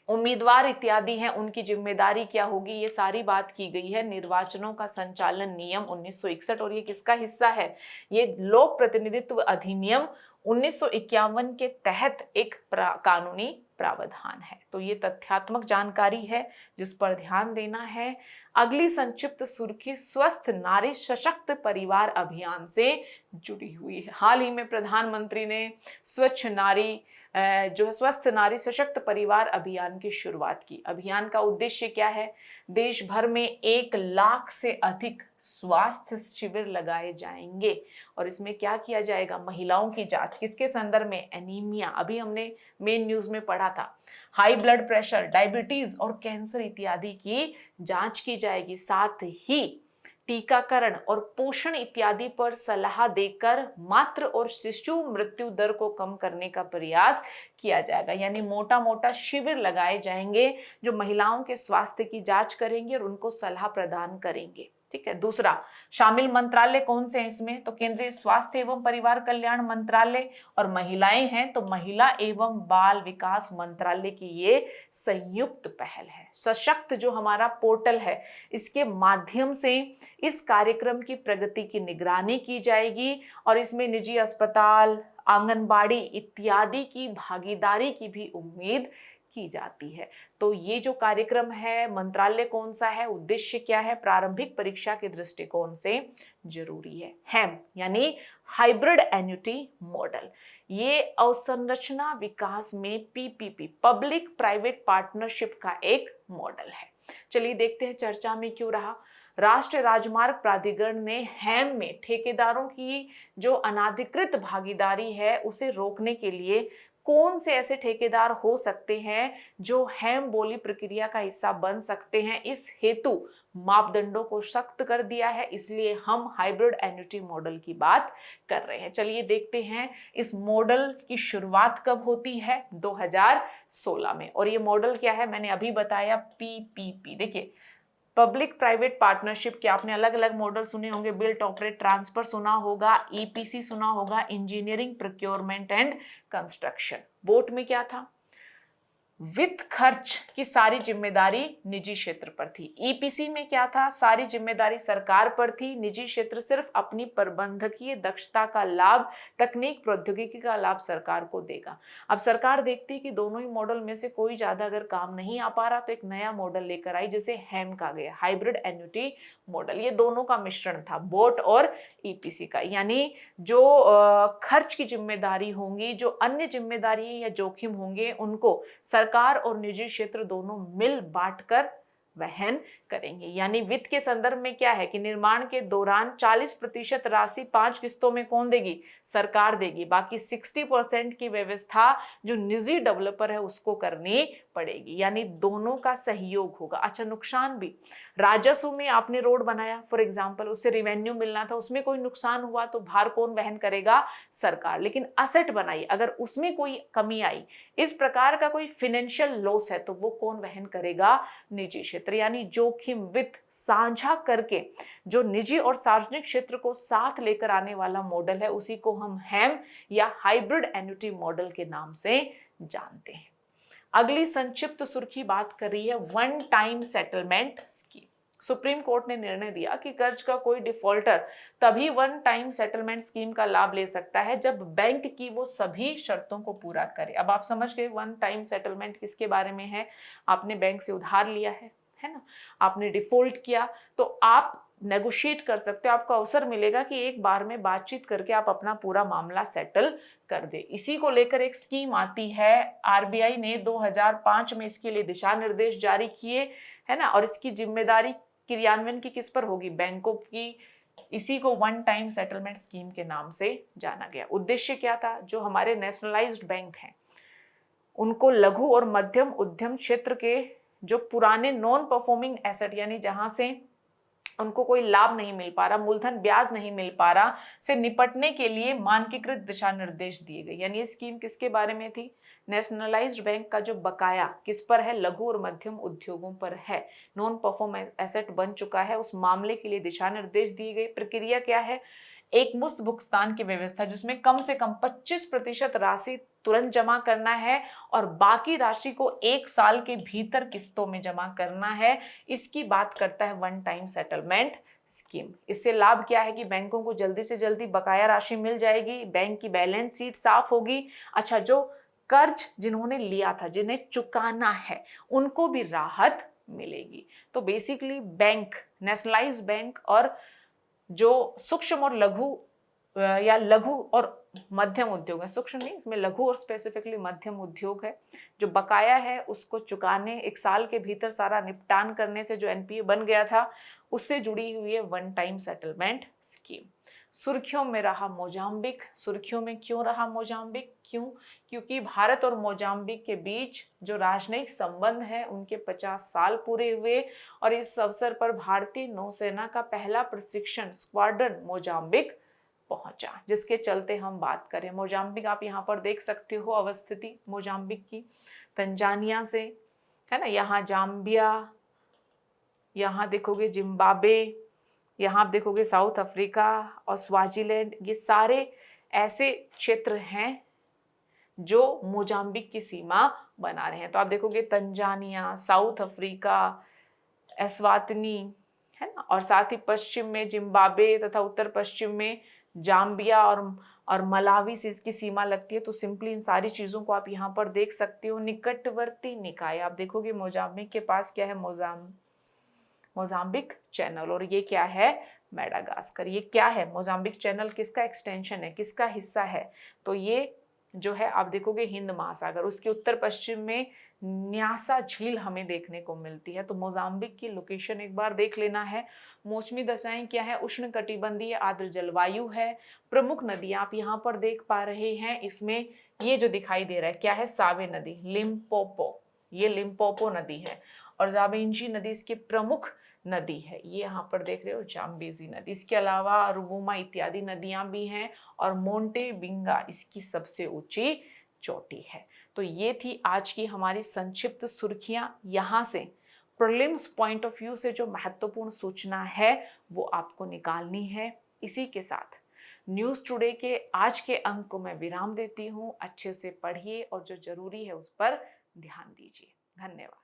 उम्मीदवार इत्यादि हैं उनकी जिम्मेदारी क्या होगी, ये सारी बात की गई है निर्वाचनों का संचालन नियम 1961। और ये किसका हिस्सा है? ये लोक प्रतिनिधित्व अधिनियम 1951 के तहत एक कानूनी प्रावधान है। तो ये तथ्यात्मक जानकारी है जिस पर ध्यान देना है। अगली संक्षिप्त सुर्खी स्वस्थ नारी सशक्त परिवार अभियान से जुड़ी हुई है। हाल ही में प्रधानमंत्री ने स्वच्छ नारी जो है स्वस्थ नारी सशक्त परिवार अभियान की शुरुआत की। अभियान का उद्देश्य क्या है? देश भर में 1 लाख से अधिक स्वास्थ्य शिविर लगाए जाएंगे और इसमें क्या किया जाएगा? महिलाओं की जांच। किसके संदर्भ में? एनीमिया, अभी हमने मेन न्यूज में पढ़ा था। हाई ब्लड प्रेशर, डायबिटीज और कैंसर इत्यादि की जांच की जाएगी। साथ ही टीकाकरण और पोषण इत्यादि पर सलाह देकर मातृ और शिशु मृत्यु दर को कम करने का प्रयास किया जाएगा। यानी मोटा मोटा शिविर लगाए जाएंगे जो महिलाओं के स्वास्थ्य की जांच करेंगे और उनको सलाह प्रदान करेंगे। ठीक है। दूसरा, शामिल मंत्रालय कौन से हैं इसमें? तो केंद्रीय स्वास्थ्य एवं परिवार कल्याण मंत्रालय, और महिलाएं हैं तो महिला एवं बाल विकास मंत्रालय की ये संयुक्त पहल है। सशक्त जो हमारा पोर्टल है इसके माध्यम से इस कार्यक्रम की प्रगति की निगरानी की जाएगी और इसमें निजी अस्पताल, आंगनबाड़ी इत्यादि की भागीदारी की भी उम्मीद की जाती है। तो ये जो कार्यक्रम है, मंत्रालय कौन सा है, उद्देश्य क्या है, प्रारंभिक परीक्षा के दृष्टिकोण से जरूरी है। हैम यानी हाइब्रिड एन्युटी मॉडल, ये अवसंरचना विकास में पीपीपी पब्लिक प्राइवेट पार्टनरशिप का एक मॉडल है। चलिए देखते हैं चर्चा में क्यों रहा। राष्ट्रीय राजमार्ग प्राधिकरण ने हैम में ठेकेदारों की जो अनाधिकृत भागीदारी है उसे रोकने के लिए कौन से ऐसे ठेकेदार हो सकते हैं जो हेम बोली प्रक्रिया का हिस्सा बन सकते हैं। इस हेतु मापदंडों को सख्त कर दिया है, इसलिए हम हाइब्रिड एन्युटी मॉडल की बात कर रहे हैं। चलिए देखते हैं इस मॉडल की शुरुआत कब होती है, 2016 में। और ये मॉडल क्या है, मैंने अभी बताया, पीपीपी। देखिए, पब्लिक प्राइवेट पार्टनरशिप के आपने अलग अलग मॉडल सुने होंगे, बिल्ट ऑपरेट ट्रांसफर सुना होगा, ईपीसी सुना होगा, engineering procurement and construction. Boat में क्या था, वित्त खर्च की सारी जिम्मेदारी निजी क्षेत्र पर थी। ईपीसी में क्या था, सारी जिम्मेदारी सरकार पर थी, निजी क्षेत्र सिर्फ अपनी प्रबंधकीय दक्षता का लाभ, तकनीक प्रौद्योगिकी का लाभ सरकार को देगा। अब सरकार देखती है कि दोनों ही मॉडल में से कोई ज्यादा अगर काम नहीं आ पा रहा तो एक नया मॉडल लेकर आई जिसे हेम कहा गया, हाइब्रिड एन्युटी मॉडल। ये दोनों का मिश्रण था, बोट और ईपीसी का। यानी जो खर्च की जिम्मेदारी होंगी, जो अन्य जिम्मेदारी या जोखिम होंगे, उनको सरकार और निजी क्षेत्र दोनों मिल बांटकर वहन करेंगे। यानी वित्त के संदर्भ में क्या है कि निर्माण के दौरान 40% राशि 5 किस्तों में कौन देगी, सरकार देगी। बाकी 60% की व्यवस्था जो निजी डेवलपर है उसको करनी पड़ेगी। यानी दोनों का सहयोग होगा। अच्छा, नुकसान भी, राजस्व में आपने रोड बनाया फॉर एग्जाम्पल, उससे रिवेन्यू मिलना था, उसमें कोई नुकसान हुआ तो भार कौन वहन करेगा, सरकार। लेकिन असेट बनाई, अगर उसमें कोई कमी आई, इस प्रकार का कोई फाइनेंशियल लॉस है, तो वो कौन वहन करेगा, निजी क्षेत्र। यानी जोखिम वित्त साझा करके जो निजी और सार्वजनिक क्षेत्र को साथ लेकर आने वाला मॉडल है, उसी को हम हेम या हाइब्रिड एन्युटी मॉडल के नाम से जानते हैं। अगली संक्षिप्त सुर्खी बात कर रही है one time settlement scheme. Supreme court ने निर्णय दिया कि कर्ज का कोई डिफॉल्टर तभी वन टाइम सेटलमेंट स्कीम का लाभ ले सकता है जब बैंक की वो सभी शर्तों को पूरा करे। अब आप समझ गए वन टाइम सेटलमेंट किसके बारे में है, आपने बैंक से उधार लिया है ना, आपने डिफॉल्ट किया, तो आप नेगोशिएट कर सकते हो, आपको अवसर मिलेगा कि एक बार में बातचीत करके आप अपना पूरा मामला सेटल कर दे। इसी को लेकर एक स्कीम आती है, आरबीआई ने 2005 में इसके लिए दिशा निर्देश जारी किए, है ना, और इसकी जिम्मेदारी क्रियान्वयन की किस पर होगी, बैंकों की। इसी को वन टाइम सेटलमेंट स्कीम के नाम से जाना गया। उद्देश्य क्या था, जो हमारे नेशनलाइज्ड बैंक हैं उनको लघु और मध्यम उद्यम क्षेत्र के जो पुराने नॉन परफॉर्मिंग एसेट, यानी जहां से उनको कोई लाभ नहीं मिल पा रहा, मूलधन ब्याज नहीं मिल पा रहा, से निपटने के लिए मानकीकृत दिशा निर्देश दिए गए। यानी ये स्कीम किसके बारे में थी, नेशनलाइज्ड बैंक का जो बकाया किस पर है, लघु और मध्यम उद्योगों पर है, नॉन परफॉर्म एसेट बन चुका है, उस मामले के लिए दिशा निर्देश दिए गए। प्रक्रिया क्या है, एक मुश्त भुगतान की व्यवस्था जिसमें कम से कम 25% राशि तुरंत जमा करना है और बाकी राशि को 1 साल के भीतर किस्तों में जमा करना है। इसकी बात करता है वन टाइम सेटलमेंट स्कीम। इससे लाभ क्या है कि बैंकों को जल्दी से जल्दी बकाया राशि मिल जाएगी, बैंक की बैलेंस शीट साफ होगी। अच्छा, जो कर्ज जिन्होंने लिया था, जिन्हें चुकाना है, उनको भी राहत मिलेगी। तो बेसिकली बैंक, नेशनलाइज्ड बैंक और जो सूक्ष्म और लघु या लघु और मध्यम उद्योग है, सूक्ष्म नहीं, इसमें लघु और स्पेसिफिकली मध्यम उद्योग है, जो बकाया है उसको चुकाने, 1 साल के भीतर सारा निपटान करने से जो एनपीए बन गया था उससे जुड़ी हुई है वन टाइम सेटलमेंट स्कीम। सुर्खियों में रहा मोजाम्बिक। सुर्खियों में क्यों रहा मोजाम्बिक, क्यों, क्योंकि भारत और मोजाम्बिक के बीच जो राजनयिक संबंध है उनके 50 साल पूरे हुए और इस अवसर पर भारतीय नौसेना का पहला प्रशिक्षण स्क्वाड्रन मोजाम्बिक पहुंचा, जिसके चलते हम बात करें मोजाम्बिक। आप यहाँ पर देख सकते हो अवस्थिति मोजाम्बिक की, तंजानिया से, है ना, यहाँ जाम्बिया, यहाँ देखोगे जिम्बाब्वे, यहाँ आप देखोगे साउथ अफ्रीका और स्वाजीलैंड। ये सारे ऐसे क्षेत्र हैं जो मोजाम्बिक की सीमा बना रहे हैं। तो आप देखोगे तंजानिया, साउथ अफ्रीका, एस्वातिनी, है ना, और साथ ही पश्चिम में जिम्बाब्वे तथा उत्तर पश्चिम में जाम्बिया और मलावी से इसकी सीमा लगती है। तो सिंपली इन सारी चीज़ों को आप यहाँ पर देख सकते हो। निकटवर्ती निकाय, आप देखोगे मोजाम्बिक के पास क्या है, मोजाम्बिक चैनल, और ये क्या है, मेडागास्कर। ये क्या है, मोजाम्बिक चैनल किसका एक्सटेंशन है, किसका हिस्सा है, तो ये जो है आप देखोगे हिंद महासागर, उसके उत्तर पश्चिम में न्यासा झील हमें देखने को मिलती है। तो मोजाम्बिक की लोकेशन एक बार देख लेना है। मौसमी दशाएं क्या है, उष्णकटिबंधीय आर्द्र जलवायु है। प्रमुख नदियां आप यहाँ पर देख पा रहे हैं, इसमें ये जो दिखाई दे रहा है क्या है, सावे नदी, लिम्पोपो, ये लिम्पोपो नदी है। और जाबेंजी नदी इसकी प्रमुख नदी है, ये यहाँ पर देख रहे हो जाम्बेजी नदी। इसके अलावा रुवुमा इत्यादि नदियां भी हैं और मोंटे बिंगा इसकी सबसे ऊंची चोटी है। तो ये थी आज की हमारी संक्षिप्त सुर्खियां। यहाँ से प्रीलिम्स पॉइंट ऑफ व्यू से जो महत्वपूर्ण सूचना है वो आपको निकालनी है। इसी के साथ न्यूज़ टुडे के आज के अंक को मैं विराम देती हूँ। अच्छे से पढ़िए और जो जरूरी है उस पर ध्यान दीजिए। धन्यवाद।